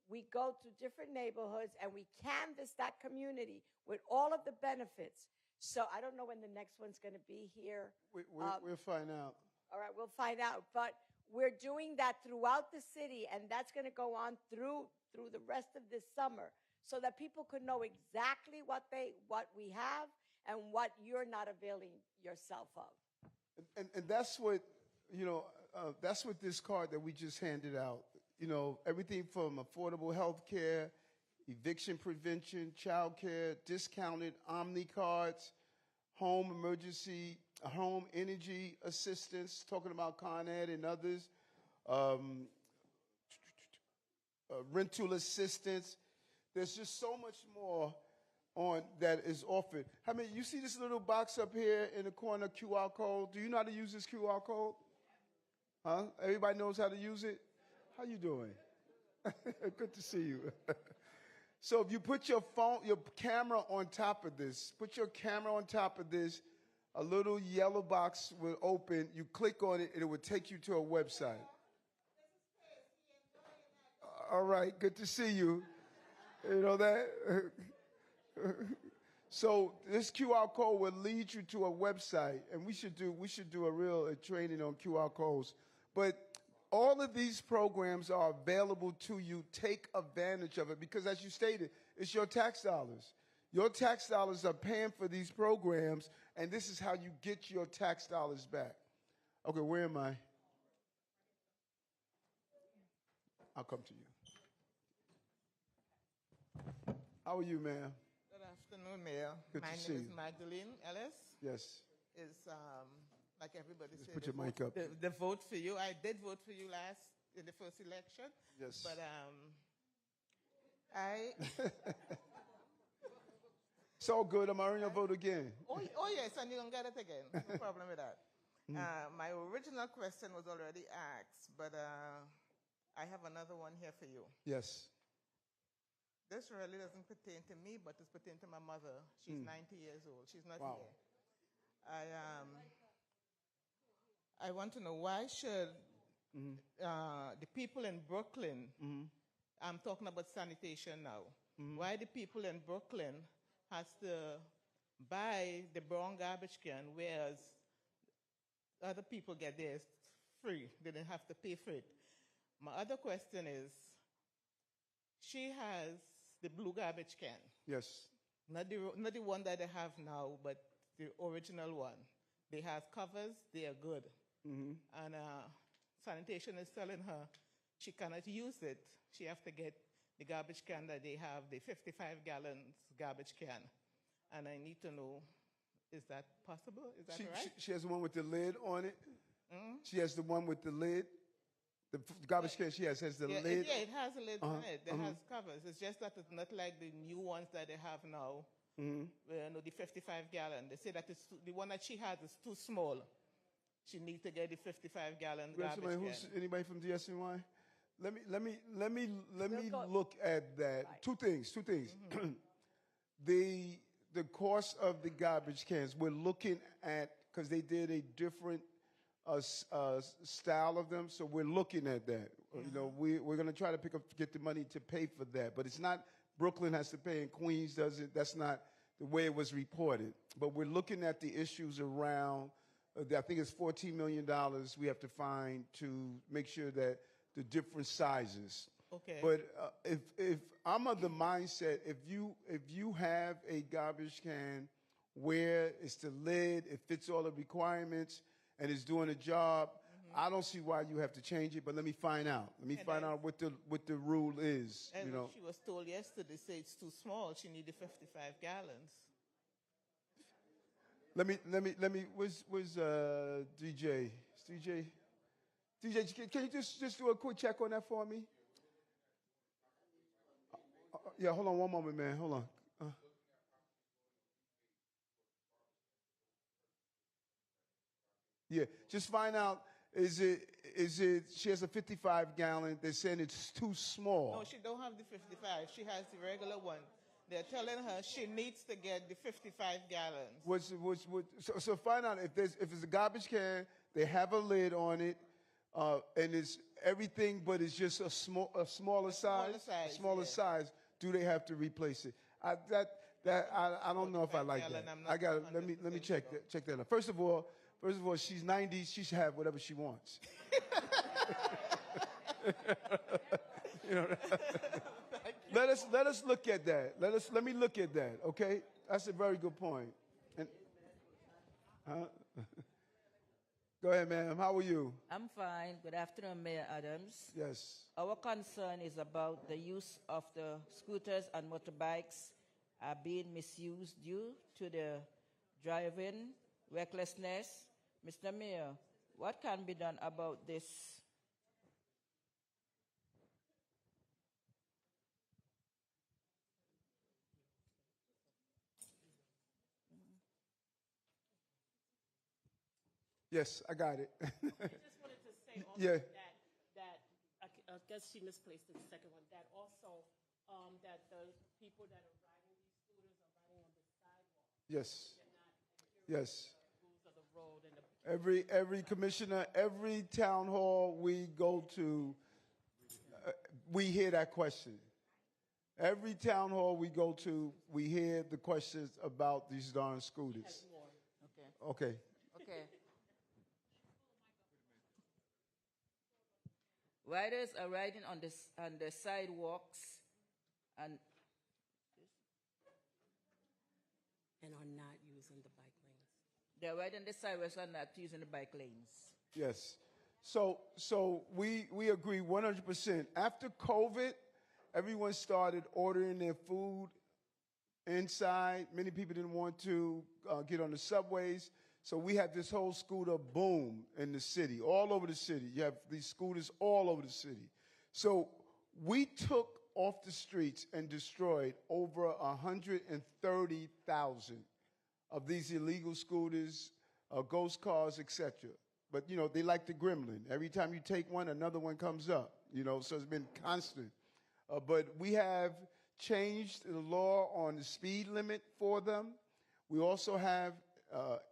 We go to different neighborhoods and we canvass that community with all of the benefits. So I don't know when the next one's going to be here. We'll find out. All right, we'll find out. But we're doing that throughout the city, and that's going to go on through the rest of this summer, so that people could know exactly what we have and what you're not availing yourself of. And that's what, that's what this card that we just handed out, everything from affordable health care, eviction prevention, child care, discounted Omni cards, home emergency, home energy assistance, talking about Con Ed and others, rental assistance. There's just so much more on that is offered. I mean, you see this little box up here in the corner, QR code. Do you know how to use this QR code? Huh? Everybody knows how to use it? How you doing? Good to see you. So if you put your camera on top of this, a little yellow box will open. You click on it, and it will take you to a website. All right, good to see you. You know that? So this QR code will lead you to a website, and we should do a real training on QR codes. But all of these programs are available to you. Take advantage of it because, as you stated, it's your tax dollars. Your tax dollars are paying for these programs, and this is how you get your tax dollars back. Okay, where am I? I'll come to you. How are you, ma'am? Good afternoon, Mayor. Good My to name see is you. Magdalene Ellis. Yes. Is like everybody Just said. put your mic up. The vote for you. I did vote for you in the first election. Yes. But It's all good. I'm earning your vote again. Oh yes, and you're gonna get it again. No problem with that. My original question was already asked, but I have another one here for you. Yes. This really doesn't pertain to me, but it's pertain to my mother. She's 90 years old. She's not Wow. here. I want to know why should the people in Brooklyn, I'm talking about sanitation now, why the people in Brooklyn has to buy the brown garbage can, whereas other people get theirs free. They didn't have to pay for it. My other question is, she has the blue garbage can. Yes. Not the one that they have now, but the original one. They have covers, they are good. And sanitation is telling her she cannot use it. She has to get the garbage can that they have, the 55 gallons garbage can. And I need to know, is that possible? Is that right? She has the one with the lid on it. She has the one with the lid. The garbage can she has the lid. Yeah, it has a lid on it. It has covers. It's just that it's not like the new ones that they have now. The 55 gallon. They say that the one that she has is too small. She needs to get the 55 gallon garbage can. Anybody from DSNY? Let me look at that. Right. Two things. The cost of the garbage cans. We're looking at because they did a different style of them, so we're looking at that. We're going to try to get the money to pay for that, but it's not Brooklyn has to pay and Queens doesn't. That's not the way it was reported. But we're looking at the issues around. I think it's $14 million we have to find to make sure that the different sizes. Okay. But if I'm of the mindset, if you have a garbage can where it's the lid, it fits all the requirements, and it's doing a job. I don't see why you have to change it, but let me find out. Let me find out what the rule is. And You know, she was told yesterday, say it's too small. She needed 55 gallons. let me. Where's DJ? DJ, can you just do a quick check on that for me? Yeah, hold on one moment, man. Hold on. Yeah, just find out. Is it? She has a 55 gallon. They're saying it's too small. No, she don't have the 55. She has the regular one. They're telling her she needs to get the 55 gallons. So find out if it's a garbage can. They have a lid on it, and it's everything, but it's just a smaller size. Smaller size. Do they have to replace it? I don't know if I like that. I got. Let me check that out. First of all, she's 90. She should have whatever she wants. You know. Let us look at that. Let me look at that. Okay, that's a very good point. And, go ahead, ma'am. How are you? I'm fine. Good afternoon, Mayor Adams. Yes. Our concern is about the use of the scooters and motorbikes are being misused due to the driving recklessness. Mr. Mayor, what can be done about this? Yes, I got it. I just wanted to say also Yeah. that I guess she misplaced the second one. That also that the people that are riding these scooters are riding on the sidewalk. Yes. They're not Yes. the rules of the road and the Every commissioner, every town hall we go to, we hear that question. Every town hall we go to, we hear the questions about these darn scooters. Okay. Okay. Okay. Riders are riding on the sidewalks and are not using the bike lanes. they're riding the sidewalks and not using the bike lanes. Yes. So we agree 100%. After COVID, everyone started ordering their food inside. Many people didn't want to get on the subways. So we had this whole scooter boom in the city, all over the city. You have these scooters all over the city. So we took off the streets and destroyed over 130,000 of these illegal scooters, ghost cars, etc. But, you know, they like the gremlin. Every time you take one, another one comes up, you know, so it's been constant. But we have changed the law on the speed limit for them. We also have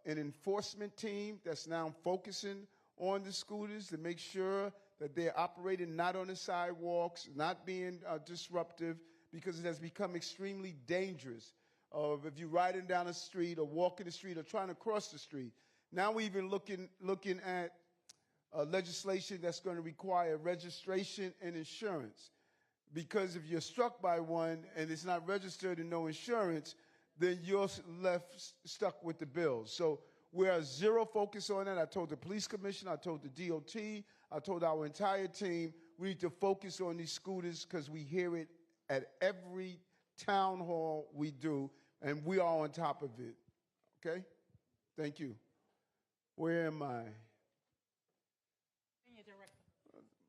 an enforcement team that's now focusing on the scooters to make sure that they're operating not on the sidewalks, not being disruptive, because it has become extremely dangerous. If you're riding down the street or walking the street or trying to cross the street. Now we're even looking at legislation that's going to require registration and insurance. Because if you're struck by one and it's not registered and no insurance, then you're stuck with the bill. So we're zero focus on that. I told the police commissioner, I told the DOT, I told our entire team, we need to focus on these scooters because we hear it at every town hall we do, and we are on top of it. Okay? Thank you. Where am I?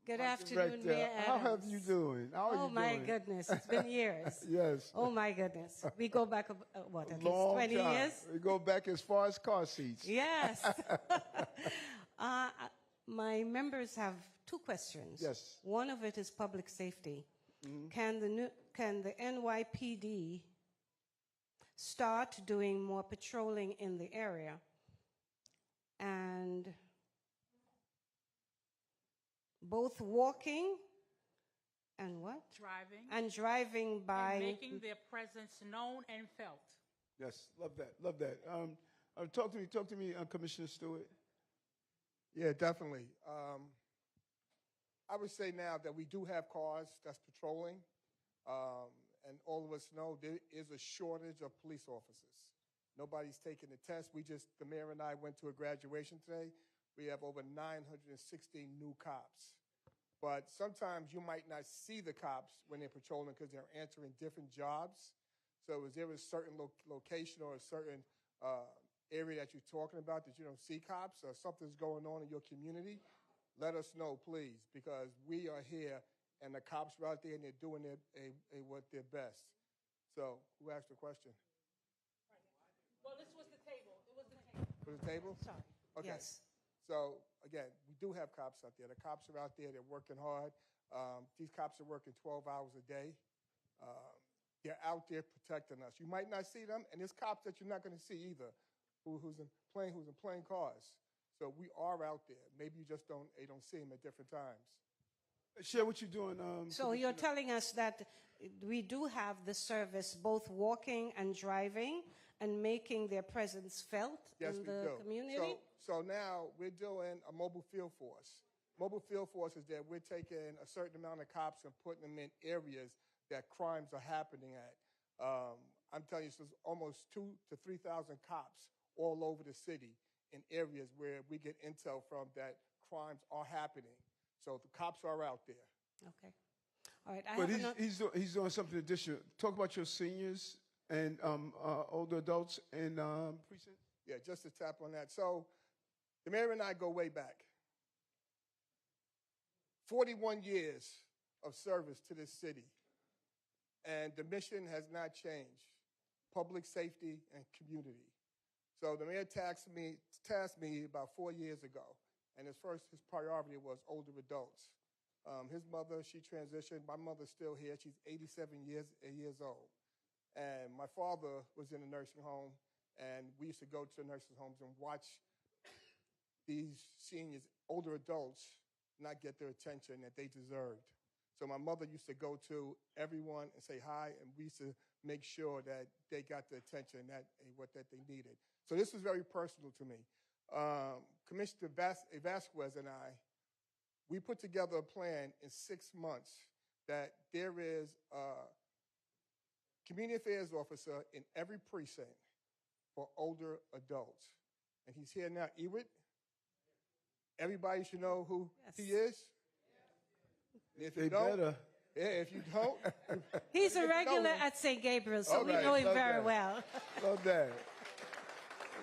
Good afternoon, Mayor Adams. How have you doing? How are you doing? Oh, my goodness. It's been years. Yes. Oh, my goodness. We go back, what, at Long least 20 time. years? We go back as far as car seats. Yes. My members have two questions. Yes. One of it is public safety. Mm-hmm. Can the NYPD start doing more patrolling in the area? And both walking and what? Driving. And driving by. And making their presence known and felt. Yes, love that, love that. Talk to me, Commissioner Stewart. Yeah, definitely. I would say now that we do have cars that's patrolling, and all of us know there is a shortage of police officers. Nobody's taking the test. The mayor and I went to a graduation today. We have over 916 new cops. But sometimes you might not see the cops when they're patrolling because they're answering different jobs. So is there a certain location or a certain area that you're talking about that you don't see cops or something's going on in your community? Let us know, please, because we are here and the cops are out there and they're doing what their best. So who asked the question? Well, this was the table. It was the table. Was the table? Sorry. Okay. Yes. So, again, we do have cops out there. The cops are out there. They're working hard. These cops are working 12 hours a day. They're out there protecting us. You might not see them, and there's cops that you're not going to see either who's in playing cars. So we are out there. Maybe you just don't see them at different times. Share what you're doing. So you're telling us that we do have the service, both walking and driving, and making their presence felt in the community? So now we're doing a mobile field force. Mobile field force is that we're taking a certain amount of cops and putting them in areas that crimes are happening at. I'm telling you, there's almost 2,000 to 3,000 cops all over the city in areas where we get intel from that crimes are happening. So the cops are out there. Okay. All right. But he's doing something additional. Talk about your seniors and older adults in precinct. Yeah, just to tap on that. So the mayor and I go way back. 41 years of service to this city. And the mission has not changed. Public safety and community. So the mayor tasked me about 4 years ago. And his priority was older adults. His mother, she transitioned. My mother's still here. She's 87 years old. And my father was in a nursing home. And we used to go to nursing homes and watch these seniors, older adults, not get their attention that they deserved. So my mother used to go to everyone and say hi, and we used to make sure that they got the attention that they needed. So this was very personal to me. Commissioner Vasquez and I, we put together a plan in 6 months that there is a community affairs officer in every precinct for older adults. And he's here now. Ewart, everybody should know who he is. If you don't, if you don't. He's a regular at St. Gabriel, so we right, know him love very that. well. Love that.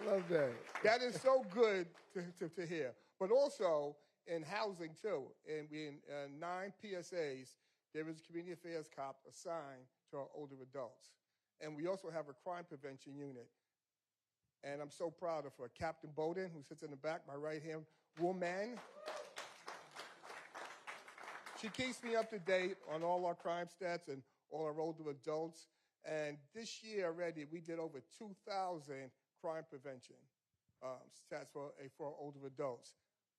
Love that. That is so good to hear. But also in housing, too. And in 9 PSAs, there is a community affairs cop assigned to our older adults. And we also have a crime prevention unit. And I'm so proud of her. Captain Bowden, who sits in the back, my right-hand woman. She keeps me up to date on all our crime stats and all our older adults. And this year already, we did over 2,000 crime prevention stats for older adults.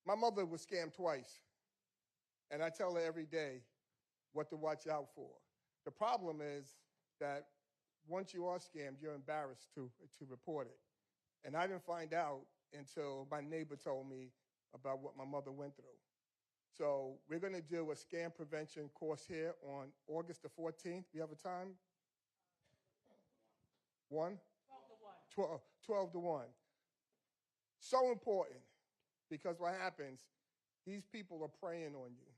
My mother was scammed twice. And I tell her every day what to watch out for. The problem is that once you are scammed, you're embarrassed to report it. And I didn't find out until my neighbor told me about what my mother went through. So we're going to do a scam prevention course here on August the 14th. We have a time? 1? 12 to 1. So important, because what happens, these people are preying on you.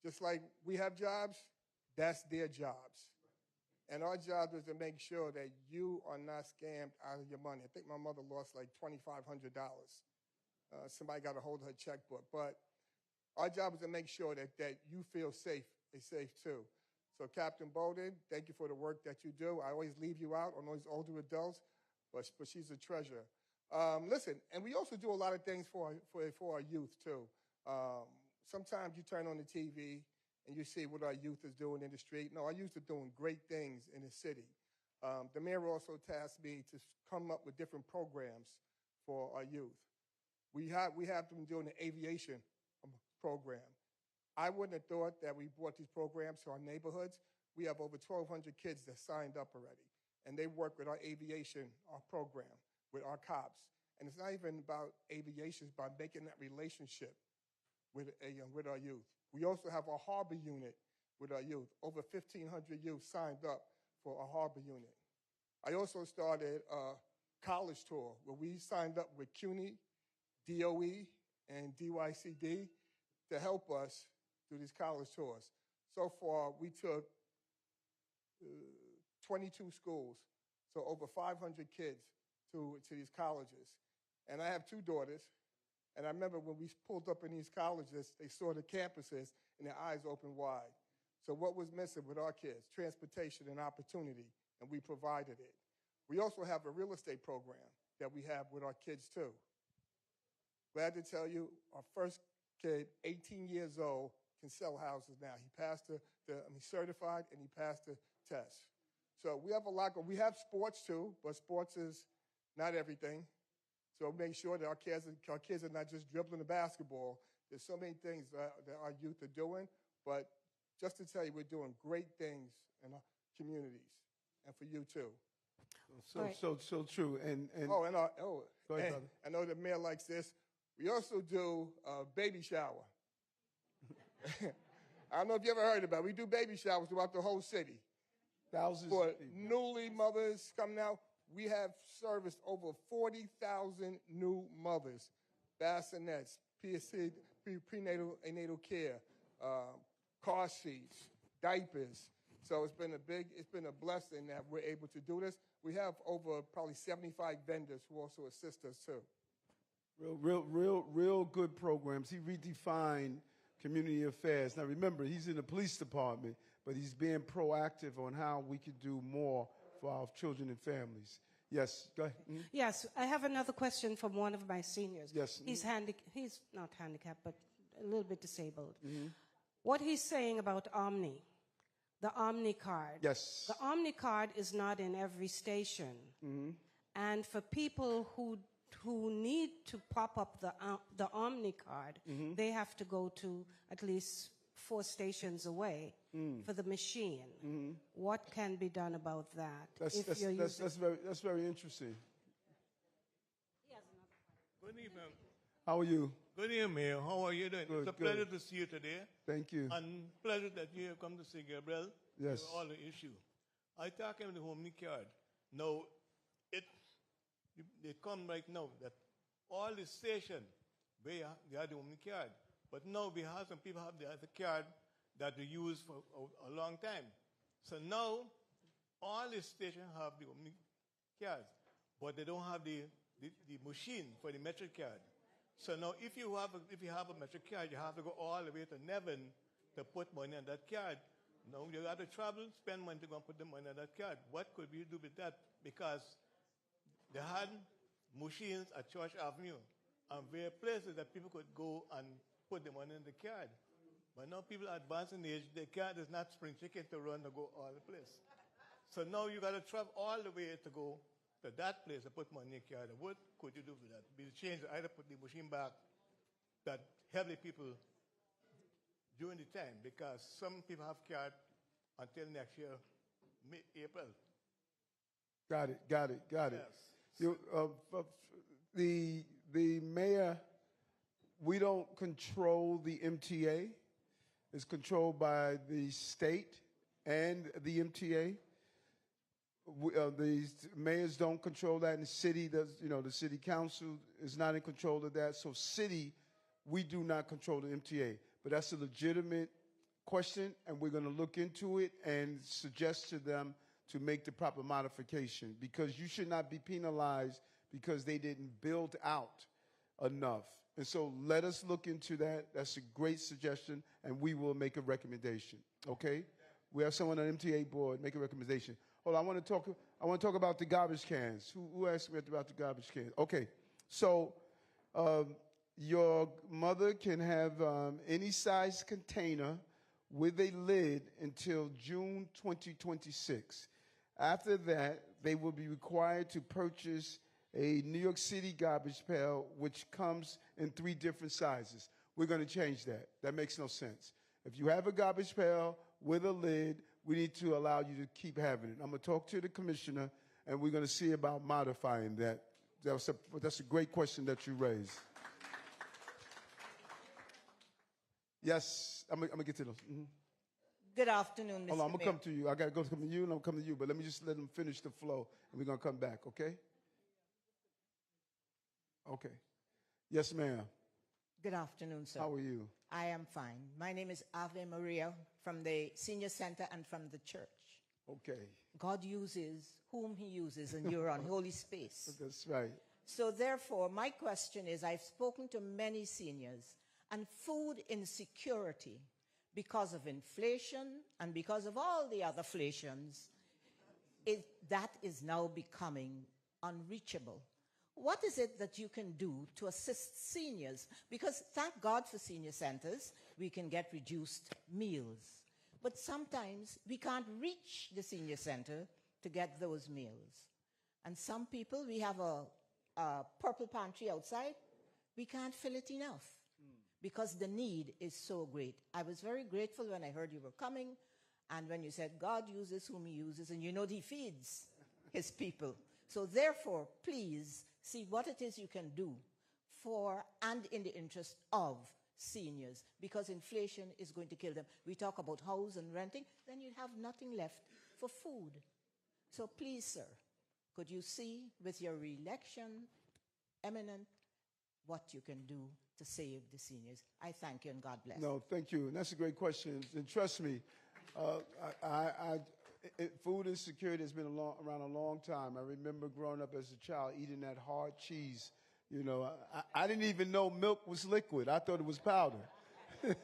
Just like we have jobs, that's their jobs. And our job is to make sure that you are not scammed out of your money. I think my mother lost like $2,500. Somebody got a hold of her checkbook. But our job is to make sure that you feel safe too. So Captain Bowden, thank you for the work that you do. I always leave you out on those older adults, but she's a treasure. Listen, and we also do a lot of things for our youth too. Sometimes you turn on the TV and you see what our youth is doing in the street. No, our youth are doing great things in the city. The mayor also tasked me to come up with different programs for our youth. We have them doing the aviation program. I wouldn't have thought that we brought these programs to our neighborhoods. We have over 1,200 kids that signed up already, and they work with our aviation program, with our cops. And it's not even about aviation, it's about making that relationship with our youth. We also have a harbor unit with our youth. Over 1,500 youth signed up for a harbor unit. I also started a college tour where we signed up with CUNY, DOE, and DYCD to help us do these college tours. So far, we took 22 schools, so over 500 kids to these colleges. And I have two daughters, and I remember when we pulled up in these colleges, they saw the campuses and their eyes opened wide. So what was missing with our kids? Transportation and opportunity, and we provided it. We also have a real estate program that we have with our kids too. Glad to tell you, our first kid, 18 years old, can sell houses now. He passed he's certified and he passed the test. So we have a lot going. We have sports too, but sports is not everything. So make sure that our kids are not just dribbling the basketball. There's so many things that our youth are doing, but just to tell you, we're doing great things in our communities and for you too. So true. And go ahead, brother. I know the mayor likes this. We also do a baby shower. I don't know if you ever heard about it. We do baby showers throughout the whole city. Thousands for of people. newly mothers coming out. We have serviced over 40,000 new mothers, bassinets, PSC, prenatal and natal care, car seats, diapers. So it's been a blessing that we're able to do this. We have over probably 75 vendors who also assist us too. Real good programs. He redefined community affairs. Now remember, he's in the police department, but he's being proactive on how we could do more for our children and families. Yes, go ahead. Mm-hmm. Yes, I have another question from one of my seniors. Yes. He's not handicapped, but a little bit disabled. Mm-hmm. What he's saying about Omni, the Omni card. Yes. The Omni card is not in every station. Mm-hmm. And for people who need to pop up the Omni card, mm-hmm. they have to go to at least 4 stations away for the machine. Mm-hmm. What can be done about that? That's very interesting. Good evening. How are you? Good evening, Mayor. How are you doing? Good, it's a pleasure to see you today. Thank you. And pleasure that you have come to see Gabriel. Yes. For all the issue. I talk about the Omni card. Now, they come right now that all the station, they have the Omni card. But now we have some people have the other card that they use for a long time. So now, all the stations have the Omni cards, but they don't have the machine for the metric card. So now, if you have a metric card, you have to go all the way to Nevin to put money on that card. Now you got to travel, spend money to go and put the money on that card. What could we do with that? Because they had machines at Church Avenue, and there are places that people could go and put the money in the card. But now people are advanced in age, the card is not spring chicken to run to go all the place. So now you got to travel all the way to go to that place to put money in the card. What could you do with that? Be change, either put the machine back that help the people during the time, because some people have card until next year, April. Got it. Yes. The mayor, we don't control the MTA. It's controlled by the state and the MTA. The mayors don't control that, and the city does. The city council is not in control of that. So, city, we do not control the MTA. But that's a legitimate question, and we're going to look into it and suggest to them to make the proper modification, because you should not be penalized because they didn't build out enough. And so let us look into that. That's a great suggestion, and we will make a recommendation. Okay? We have someone on the MTA board make a recommendation. Hold on, I want to talk about the garbage cans. Who asked me about the garbage cans? Okay. So your mother can have any size container with a lid until June 2026. After that, they will be required to purchase a New York City garbage pail, which comes in 3 different sizes. We're going to change that. That makes no sense. If you have a garbage pail with a lid, we need to allow you to keep having it. I'm going to talk to the commissioner, and we're going to see about modifying that. That's a great question that you raised. Yes, I'm going to get to those. Mm-hmm. Good afternoon, Mr. Hold on, I'm going to Mayor. come to you. I got to go come to you, and I'm coming to you. But let me just let them finish the flow, and we're going to come back, okay? Okay. Yes, ma'am. Good afternoon, sir. How are you? I am fine. My name is Ave Maria from the Senior Center and from the church. Okay. God uses whom he uses, and you're on holy space. That's right. So therefore, my question is, I've spoken to many seniors, and food insecurity, because of inflation and because of all the other inflations, that is now becoming unreachable. What is it that you can do to assist seniors? Because thank God for senior centers, we can get reduced meals. But sometimes we can't reach the senior center to get those meals. And some people, we have a purple pantry outside, we can't fill it enough because the need is so great. I was very grateful when I heard you were coming and when you said God uses whom he uses, and you know he feeds his people. So therefore, please see what it is you can do for and in the interest of seniors, because inflation is going to kill them. We talk about house and renting, then you have nothing left for food. So please, sir, could you see with your re-election, eminent, what you can do to save the seniors? I thank you and God bless. No, thank you. And that's a great question. And trust me, food insecurity has been around a long time. I remember growing up as a child eating that hard cheese. You know, I didn't even know milk was liquid. I thought it was powder. And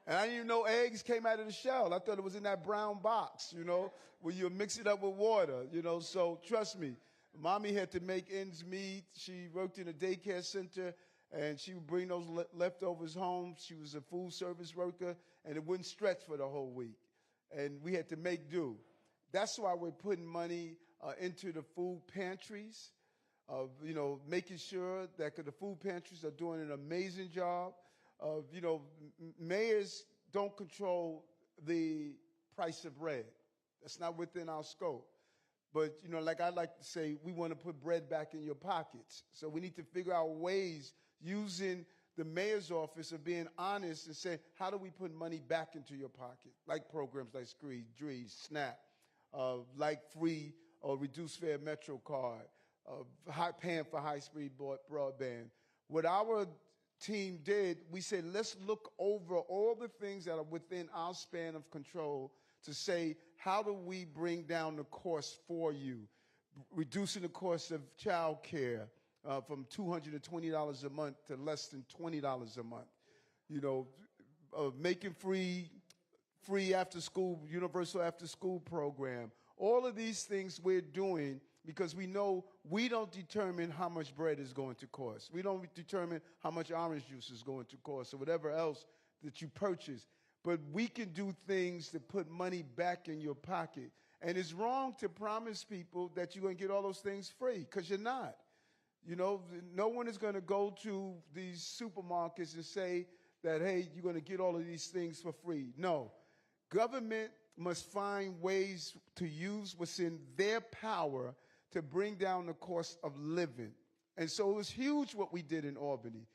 I didn't even know eggs came out of the shell. I thought it was in that brown box, you know, where you mix it up with water, you know. So trust me, mommy had to make ends meet. She worked in a daycare center, and she would bring those leftovers home. She was a food service worker, and it wouldn't stretch for the whole week. And we had to make do. That's why we're putting money into the food pantries, you know, making sure that the food pantries are doing an amazing job. You know, mayors don't control the price of bread. That's not within our scope. But, you know, like I like to say, we want to put bread back in your pockets. So we need to figure out ways using the mayor's office of being honest and saying, how do we put money back into your pocket? Like programs like DREES, SNAP, like free or reduced fare Metro card, paying for high-speed broadband. What our team did, we said, let's look over all the things that are within our span of control to say, how do we bring down the cost for you? Reducing the cost of child care from $220 a month to less than $20 a month. You know, making free after school, universal after school program. All of these things we're doing because we know we don't determine how much bread is going to cost. We don't determine how much orange juice is going to cost or whatever else that you purchase. But we can do things to put money back in your pocket. And it's wrong to promise people that you're going to get all those things free, because you're not. You know, no one is going to go to these supermarkets and say that, hey, you're going to get all of these things for free. No. Government must find ways to use what's in their power to bring down the cost of living. And so it was huge what we did in Albany.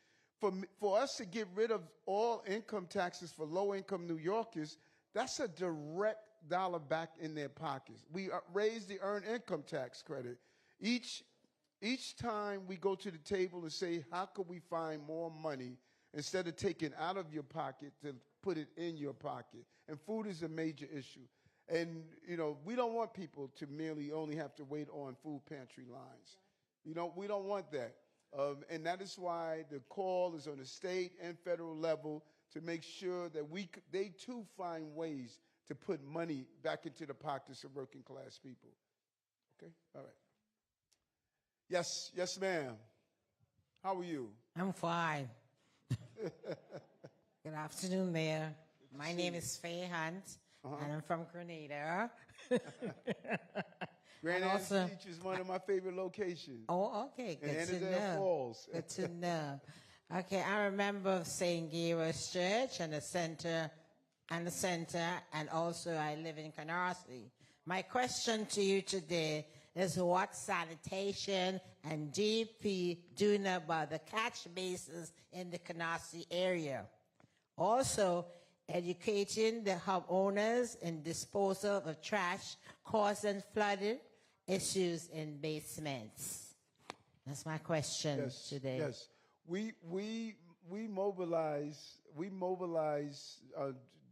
For us to get rid of all income taxes for low-income New Yorkers, that's a direct dollar back in their pockets. We raised the earned income tax credit. Each time we go to the table and say, how could we find more money instead of taking out of your pocket to put it in your pocket? And food is a major issue. And, you know, we don't want people to merely only have to wait on food pantry lines. You know, we don't want that. And that is why the call is on the state and federal level to make sure that they too find ways to put money back into the pockets of working class people. Okay? All right. Yes, ma'am. How are you? I'm fine. Good afternoon, Mayor. My name is Faye Hunt, and I'm from Grenada. Grand Anne's Beach is one of my favorite locations. Oh, okay. Good to know. Falls. Good to know. Okay, I remember St. Gabriel's Church and the center, and also I live in Canarsie. My question to you today is what sanitation and DP doing about the catch basins in the Canarsie area? Also, educating the homeowners in disposal of trash causing flooding issues in basements? That's my question today. Yes, we mobilize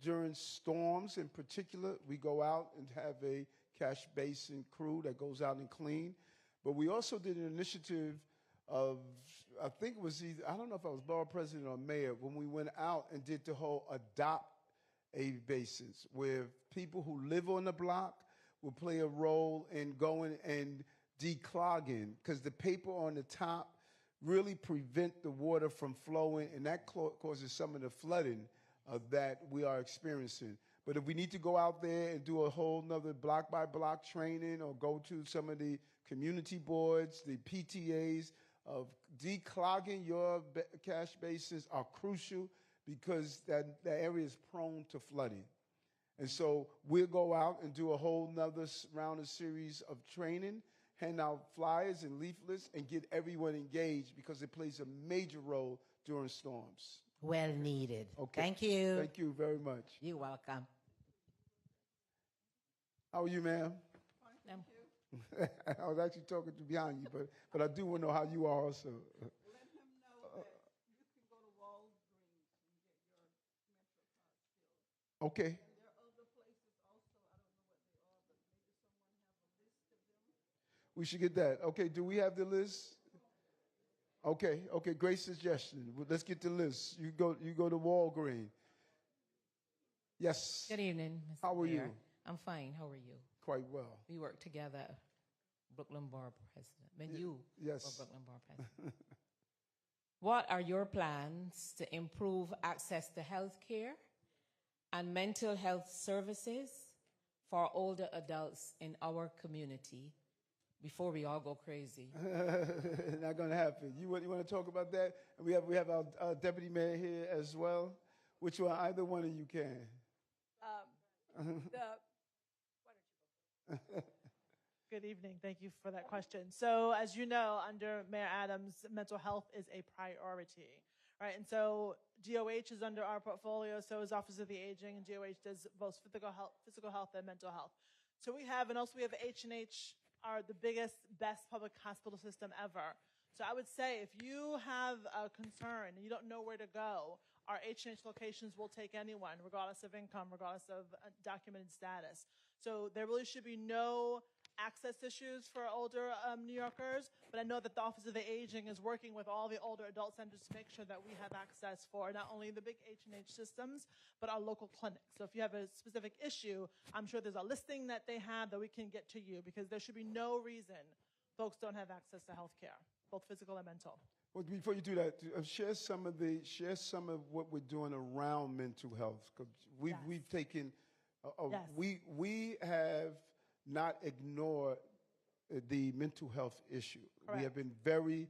during storms. In particular, we go out and have a cash basin crew that goes out and clean. But we also did an initiative of, I think it was I don't know if I was borough president or mayor, when we went out and did the whole adopt a basis, where people who live on the block will play a role in going and declogging, because the paper on the top really prevent the water from flowing, and that causes some of the flooding that we are experiencing. But if we need to go out there and do a whole nother block by block training, or go to some of the community boards, the PTAs, of declogging your cash basins are crucial, because that area is prone to flooding. And so we'll go out and do a whole nother round of series of training, hand out flyers and leaflets, and get everyone engaged, because it plays a major role during storms. Well needed. Okay. Thank you. Thank you very much. You're welcome. How are you, ma'am? I was actually talking to behind you, but I do want to know how you are also. Let him know that you can go to Walgreens and get your MetroCard filled. Okay. And there are other places also, I don't know what they are, but maybe someone have a list of them. We should get that. Okay, do we have the list? Okay, great suggestion. Well, let's get the list. You go to Walgreens. Yes. Good evening, Mr. How are Mayor. you? I'm fine. How are you? Quite well. We work together, Brooklyn Borough President. When you yes. were Brooklyn Borough President. What are your plans to improve access to health care and mental health services for older adults in our community before we all go crazy? Not going to happen. You want to talk about that? And we have our deputy mayor here as well. Which one? Either one of you can. Good evening. Thank you for that question. So, as you know, under Mayor Adams, mental health is a priority, right? And so DOH is under our portfolio, so is Office of the Aging, and DOH does both physical health and mental health. So we have H&H, are the biggest, best public hospital system ever. So I would say if you have a concern and you don't know where to go, our H&H locations will take anyone, regardless of income, regardless of documented status. So there really should be no access issues for older New Yorkers, but I know that the Office of the Aging is working with all the older adult centers to make sure that we have access for not only the big H&H systems, but our local clinics. So if you have a specific issue, I'm sure there's a listing that they have that we can get to you, because there should be no reason folks don't have access to health care, both physical and mental. Well, before you do that, share some of what we're doing around mental health, because we've taken we have not ignored the mental health issue. Correct. We have been very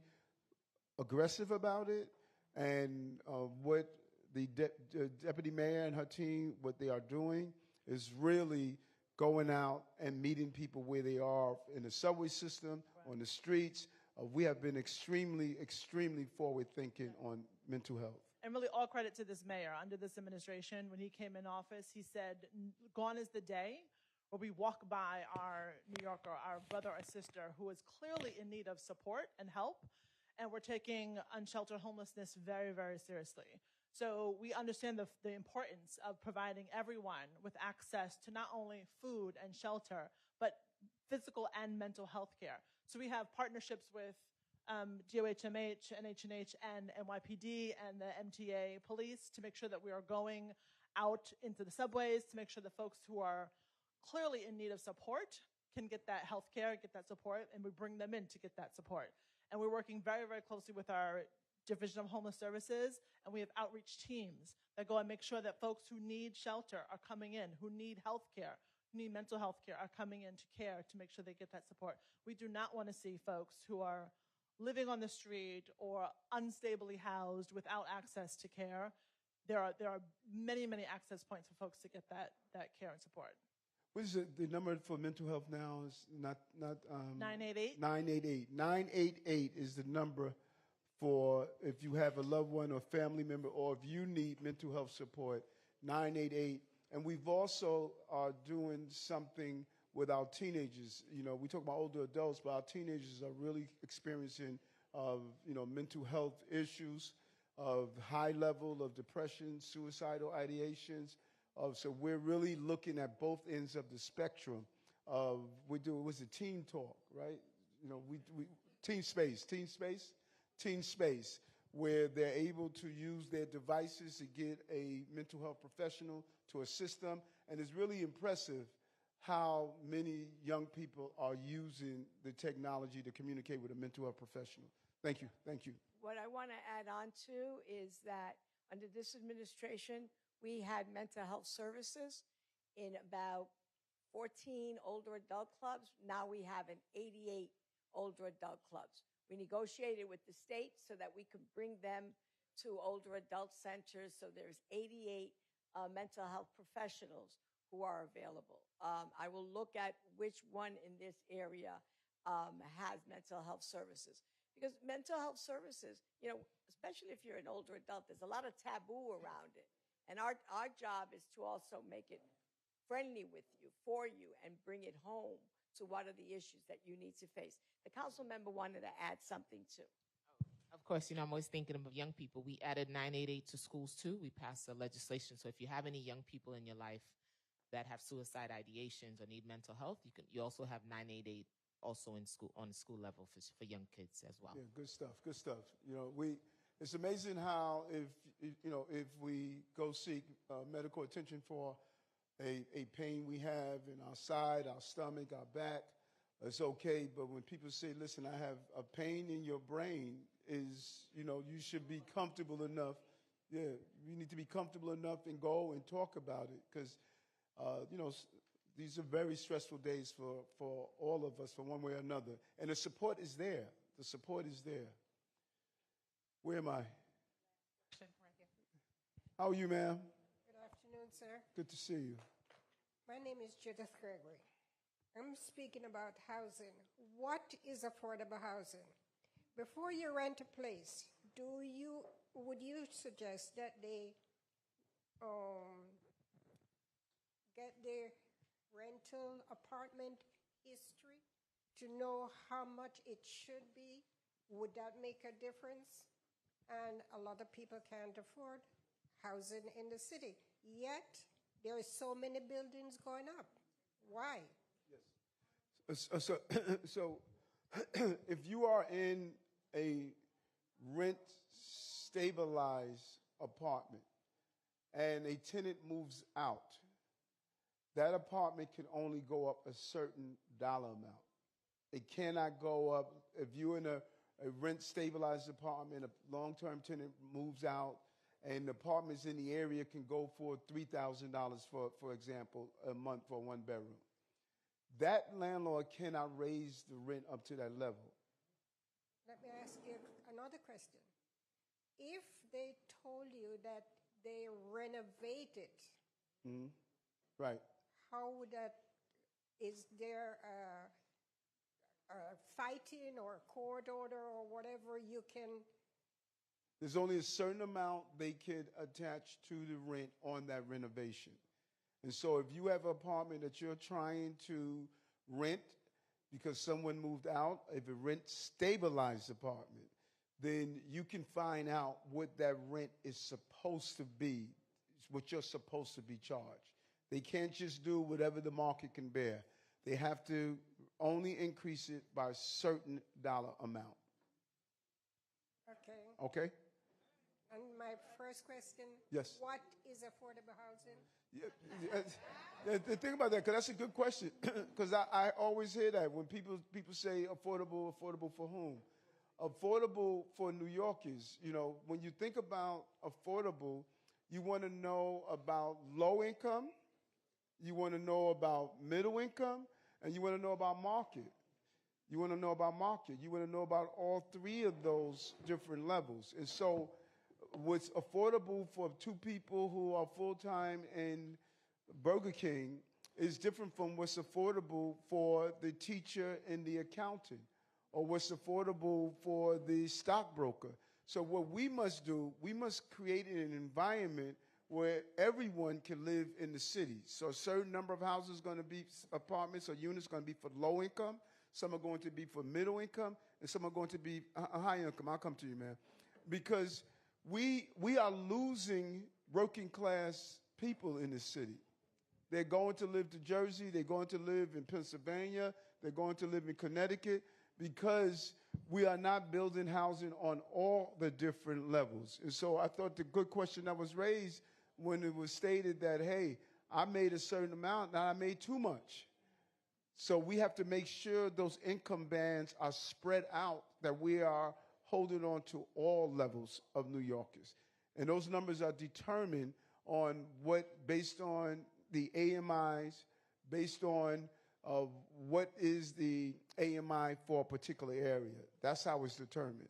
aggressive about it, and what the deputy mayor and her team, what they are doing is really going out and meeting people where they are in the subway system, on the streets. We have been extremely, extremely forward-thinking on mental health. And really all credit to this mayor. Under this administration, when he came in office, he said, gone is the day where we walk by our New Yorker, our brother or sister who is clearly in need of support and help, and we're taking unsheltered homelessness very, very seriously. So we understand the importance of providing everyone with access to not only food and shelter, but physical and mental health care. So we have partnerships with DOHMH, NHNH, and NYPD and the MTA police to make sure that we are going out into the subways to make sure that folks who are clearly in need of support can get that health care, get that support, and we bring them in to get that support. And we're working very, very closely with our Division of Homeless Services, and we have outreach teams that go and make sure that folks who need shelter are coming in, who need health care, who need mental health care are coming in to care to make sure they get that support. We do not want to see folks who are living on the street or unstably housed without access to care. There are many, many access points for folks to get that care and support. What is it? The number for mental health now is not 988. 988. 988 is the number for if you have a loved one or family member, or if you need mental health support. 988. And we've also are doing something with our teenagers. You know, we talk about older adults, but our teenagers are really experiencing, mental health issues, of high level of depression, suicidal ideations. So we're really looking at both ends of the spectrum. We do, it was a teen talk, right? You know, teen space, where they're able to use their devices to get a mental health professional to assist them. And it's really impressive how many young people are using the technology to communicate with a mental health professional. Thank you. Thank you. What I want to add on to is that under this administration, we had mental health services in about 14 older adult clubs. Now we have an 88 older adult clubs. We negotiated with the state so that we could bring them to older adult centers. So there's 88 mental health professionals who are available. I will look at which one in this area has mental health services. Because mental health services, you know, especially if you're an older adult, there's a lot of taboo around it. And our job is to also make it friendly with you, for you, and bring it home to what are the issues that you need to face. The council member wanted to add something too. Of course, you know, I'm always thinking of young people. We added 988 to schools too. We passed a legislation. So if you have any young people in your life that have suicide ideations or need mental health, you also have 988 also in school, on the school level for young kids as well. Yeah, good stuff. Good stuff. You know, it's amazing how if we go seek medical attention for a pain we have in our side, our stomach, our back, it's okay. But when people say, listen, I have a pain in your brain, you should be comfortable enough. Yeah, you need to be comfortable enough and go and talk about it because, these are very stressful days for all of us, for one way or another. And the support is there. The support is there. Where am I? How are you, ma'am? Good afternoon, sir. Good to see you. My name is Judith Gregory. I'm speaking about housing. What is affordable housing? Before you rent a place, would you suggest that they get their rental apartment history to know how much it should be? Would that make a difference? And a lot of people can't afford housing in the city. Yet, there are so many buildings going up. Why? Yes. So if you are in a rent-stabilized apartment and a tenant moves out, that apartment can only go up a certain dollar amount. It cannot go up. If you're in a rent-stabilized apartment, a long-term tenant moves out, and the apartments in the area can go for $3,000, for example, a month for one bedroom. That landlord cannot raise the rent up to that level. Let me ask you another question. If they told you that they renovate it, right? How would that? Is there a fighting or a court order or whatever you can? There's only a certain amount they could attach to the rent on that renovation. And so if you have an apartment that you're trying to rent because someone moved out, if a rent-stabilized apartment, then you can find out what that rent is supposed to be, what you're supposed to be charged. They can't just do whatever the market can bear. They have to only increase it by a certain dollar amount. Okay. Okay? And my first question. Yes. What is affordable housing? Yeah, think about that, because that's a good question. Because I always hear that when people say affordable for whom? Affordable for New Yorkers. You know, when you think about affordable, you want to know about low income, you want to know about middle income, and you want to know about market. You want to know about market. You want to know about all three of those different levels. And so what's affordable for two people who are full-time in Burger King is different from what's affordable for the teacher and the accountant, or what's affordable for the stockbroker. So what we must do, we must create an environment where everyone can live in the city. So a certain number of houses going to be apartments or units going to be for low income. Some are going to be for middle income, and some are going to be high income. I'll come to you, man. Because we are losing working class people in this city. They're going to live to Jersey. They're going to live in Pennsylvania. They're going to live in Connecticut because we are not building housing on all the different levels. And so I thought the good question that was raised when it was stated that, hey, I made a certain amount, now I made too much. So we have to make sure those income bands are spread out, that we are holding on to all levels of New Yorkers. And those numbers are determined on based on the AMIs, based on what is the AMI for a particular area. That's how it's determined.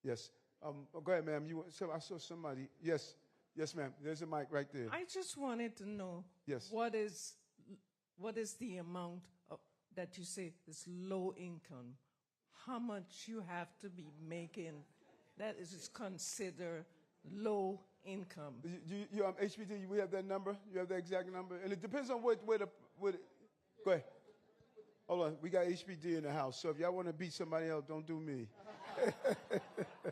Yes. Go ahead, ma'am. I saw somebody. Yes. Yes, ma'am. There's a mic right there. I just wanted to know yes. what is the amount that you say is low income? How much you have to be making that is considered low income? HPD, we have that number? You have the exact number? And it depends on what go ahead. Hold on. We got HPD in the house. So if y'all want to beat somebody else, don't do me.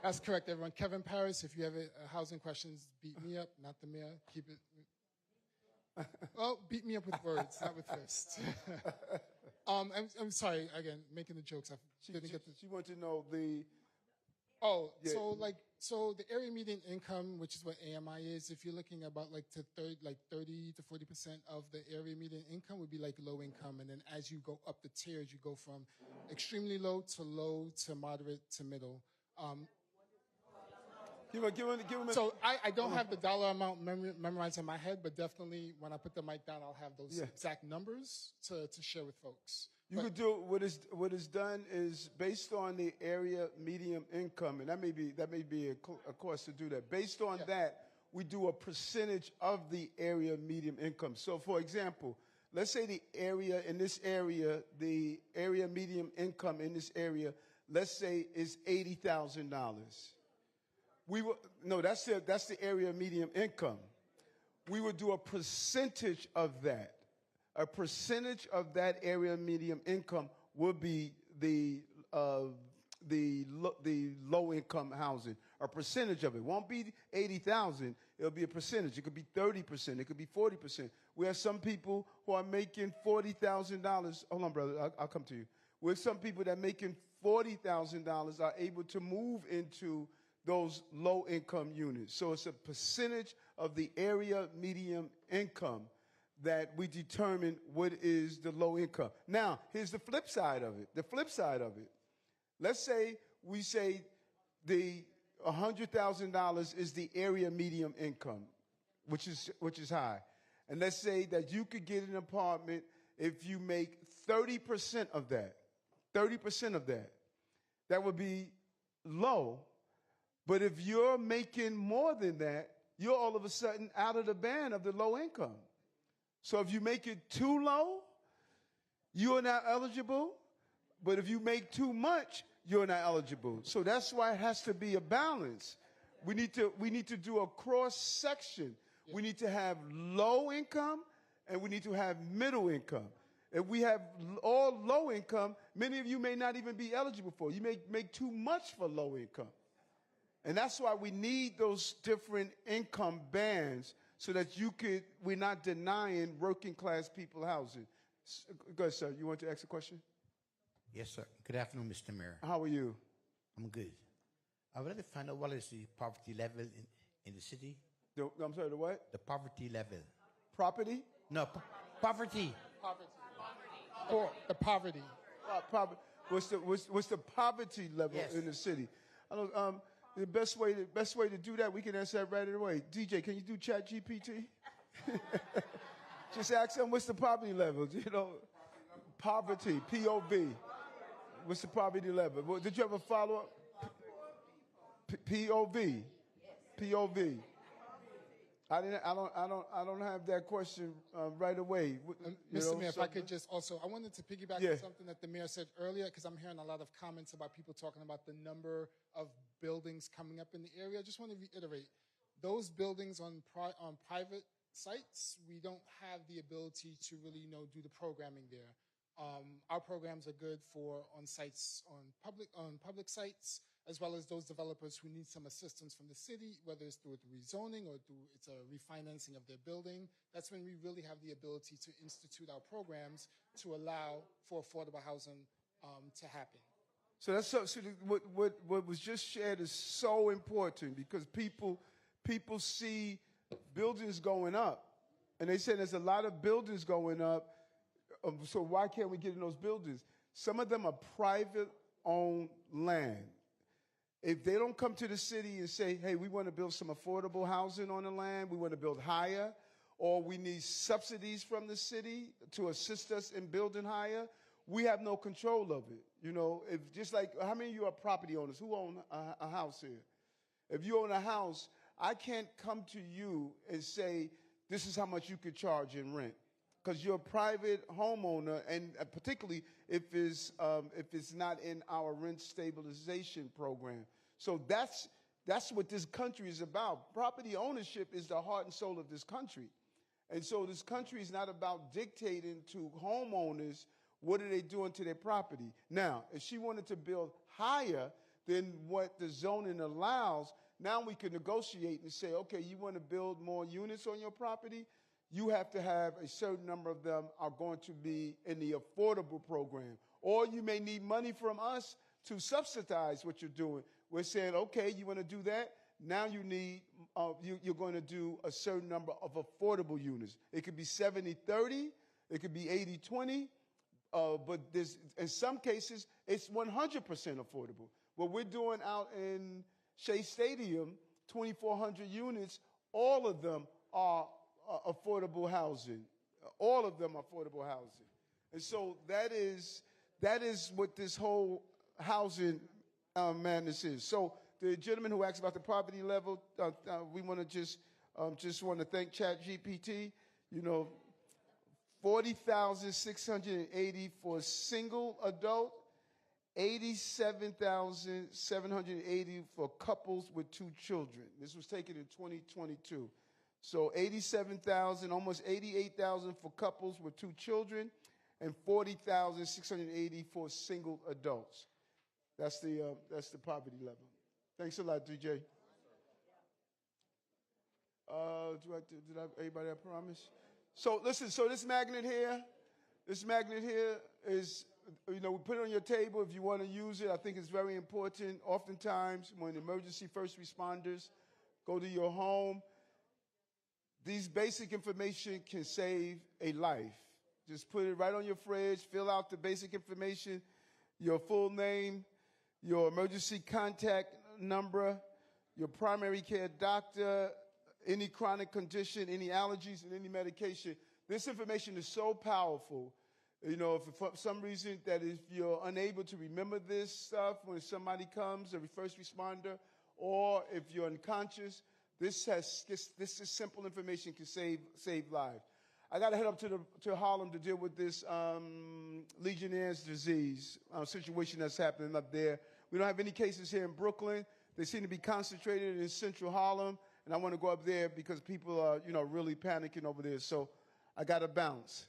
That's correct, everyone. Kevin Paris, if you have housing questions, beat me up, not the mayor. Keep it. Well, beat me up with words, not with fists. I'm sorry, again, making the jokes. She wants to know the... Oh, yeah. So the area median income, which is what AMI is, if you're looking about 30 to 40% of the area median income would be like low income. And then as you go up the tiers, you go from extremely low to moderate to middle. Give him so I don't have the dollar amount memorized in my head, but definitely when I put the mic down, I'll have those exact numbers to share with folks. You could do what is done is based on the area median income, and that may be a cost to do that. Based on that, we do a percentage of the area median income. So, for example, let's say the area median income in this area, let's say is $80,000. That's the area median income. We would do a percentage of that. A percentage of that area median income would be the low income housing. A percentage of it won't be 80,000. It'll be a percentage. It could be 30%. It could be 40%. We have some people who are making $40,000. Hold on, brother. I'll come to you. We have some people that are making $40,000 are able to move into those low income units. So it's a percentage of the area median income that we determine what is the low income. Now, here's the flip side of it. Let's say we say the $100,000 is the area median income, which is high. And let's say that you could get an apartment if you make 30% of that. 30% of that. That would be low. But if you're making more than that, you're all of a sudden out of the band of the low income. So if you make it too low, you are not eligible. But if you make too much, you're not eligible. So that's why it has to be a balance. We need to do a cross section. Yeah. We need to have low income and we need to have middle income. If we have all low income, many of you may not even be eligible for it. You may make too much for low income. And that's why we need those different income bands so that we're not denying working class people housing. Go ahead, sir. You want to ask a question? Yes, sir. Good afternoon, Mr. Mayor. How are you? I'm good. I would like to find out what is the poverty level in the city? I'm sorry, the what? The poverty level. Property? No, poverty. Poverty. Poor, the poverty. What's the poverty level in the city? The best way to do that, we can answer that right away. DJ, can you do Chat GPT? Just ask them what's the poverty level. Poverty, P-O-V. What's the poverty level? Well, did you have a follow-up? P-O-V. P-O-V. I don't have that question right away. Mr. Mayor, if I could just also, I wanted to piggyback on something that the mayor said earlier, because I'm hearing a lot of comments about people talking about the number of buildings coming up in the area. I just want to reiterate, those buildings on private sites, we don't have the ability to really, do the programming there. Our programs are good for on sites on public sites, as well as those developers who need some assistance from the city, whether it's through rezoning or through it's a refinancing of their building. That's when we really have the ability to institute our programs to allow for affordable housing to happen. So that's so what was just shared is so important because people see buildings going up, and they say there's a lot of buildings going up. So why can't we get in those buildings? Some of them are private-owned land. If they don't come to the city and say, hey, we want to build some affordable housing on the land, we want to build higher, or we need subsidies from the city to assist us in building higher, we have no control of it. If just like, how many of you are property owners? Who own a house here? If you own a house, I can't come to you and say, this is how much you could charge in rent. Because you're a private homeowner, and particularly if it's not in our rent stabilization program. So that's what this country is about. Property ownership is the heart and soul of this country. And so this country is not about dictating to homeowners what are they doing to their property. Now, if she wanted to build higher than what the zoning allows, now we can negotiate and say, okay, you want to build more units on your property? You have to have a certain number of them are going to be in the affordable program. Or you may need money from us to subsidize what you're doing. We're saying, okay, you want to do that? Now you need, you're going to do a certain number of affordable units. It could be 70-30, it could be 80-20, but in some cases, it's 100% affordable. What we're doing out in Shea Stadium, 2,400 units, all of them are affordable housing. All of them are affordable housing. And so that is what this whole housing madness is. So the gentleman who asked about the poverty level, we want to just want to thank ChatGPT. 40,680 for a single adult, 87,780 for couples with 2 children. This was taken in 2022. So 87,000, almost 88,000 for couples with 2 children, and 40,680 for single adults. That's the poverty level. Thanks a lot, DJ. Everybody have promise? So listen. So this magnet here is, we put it on your table if you want to use it. I think it's very important. Oftentimes, when emergency first responders go to your home, these basic information can save a life. Just put it right on your fridge, fill out the basic information, your full name, your emergency contact number, your primary care doctor, any chronic condition, any allergies, and any medication. This information is so powerful. If for some reason that if you're unable to remember this stuff when somebody comes, a first responder, or if you're unconscious, this simple information can save lives. I got to head up to Harlem to deal with this Legionnaire's disease situation that's happening up there. We don't have any cases here in Brooklyn. They seem to be concentrated in central Harlem, and I want to go up there because people are, really panicking over there. So I got to bounce.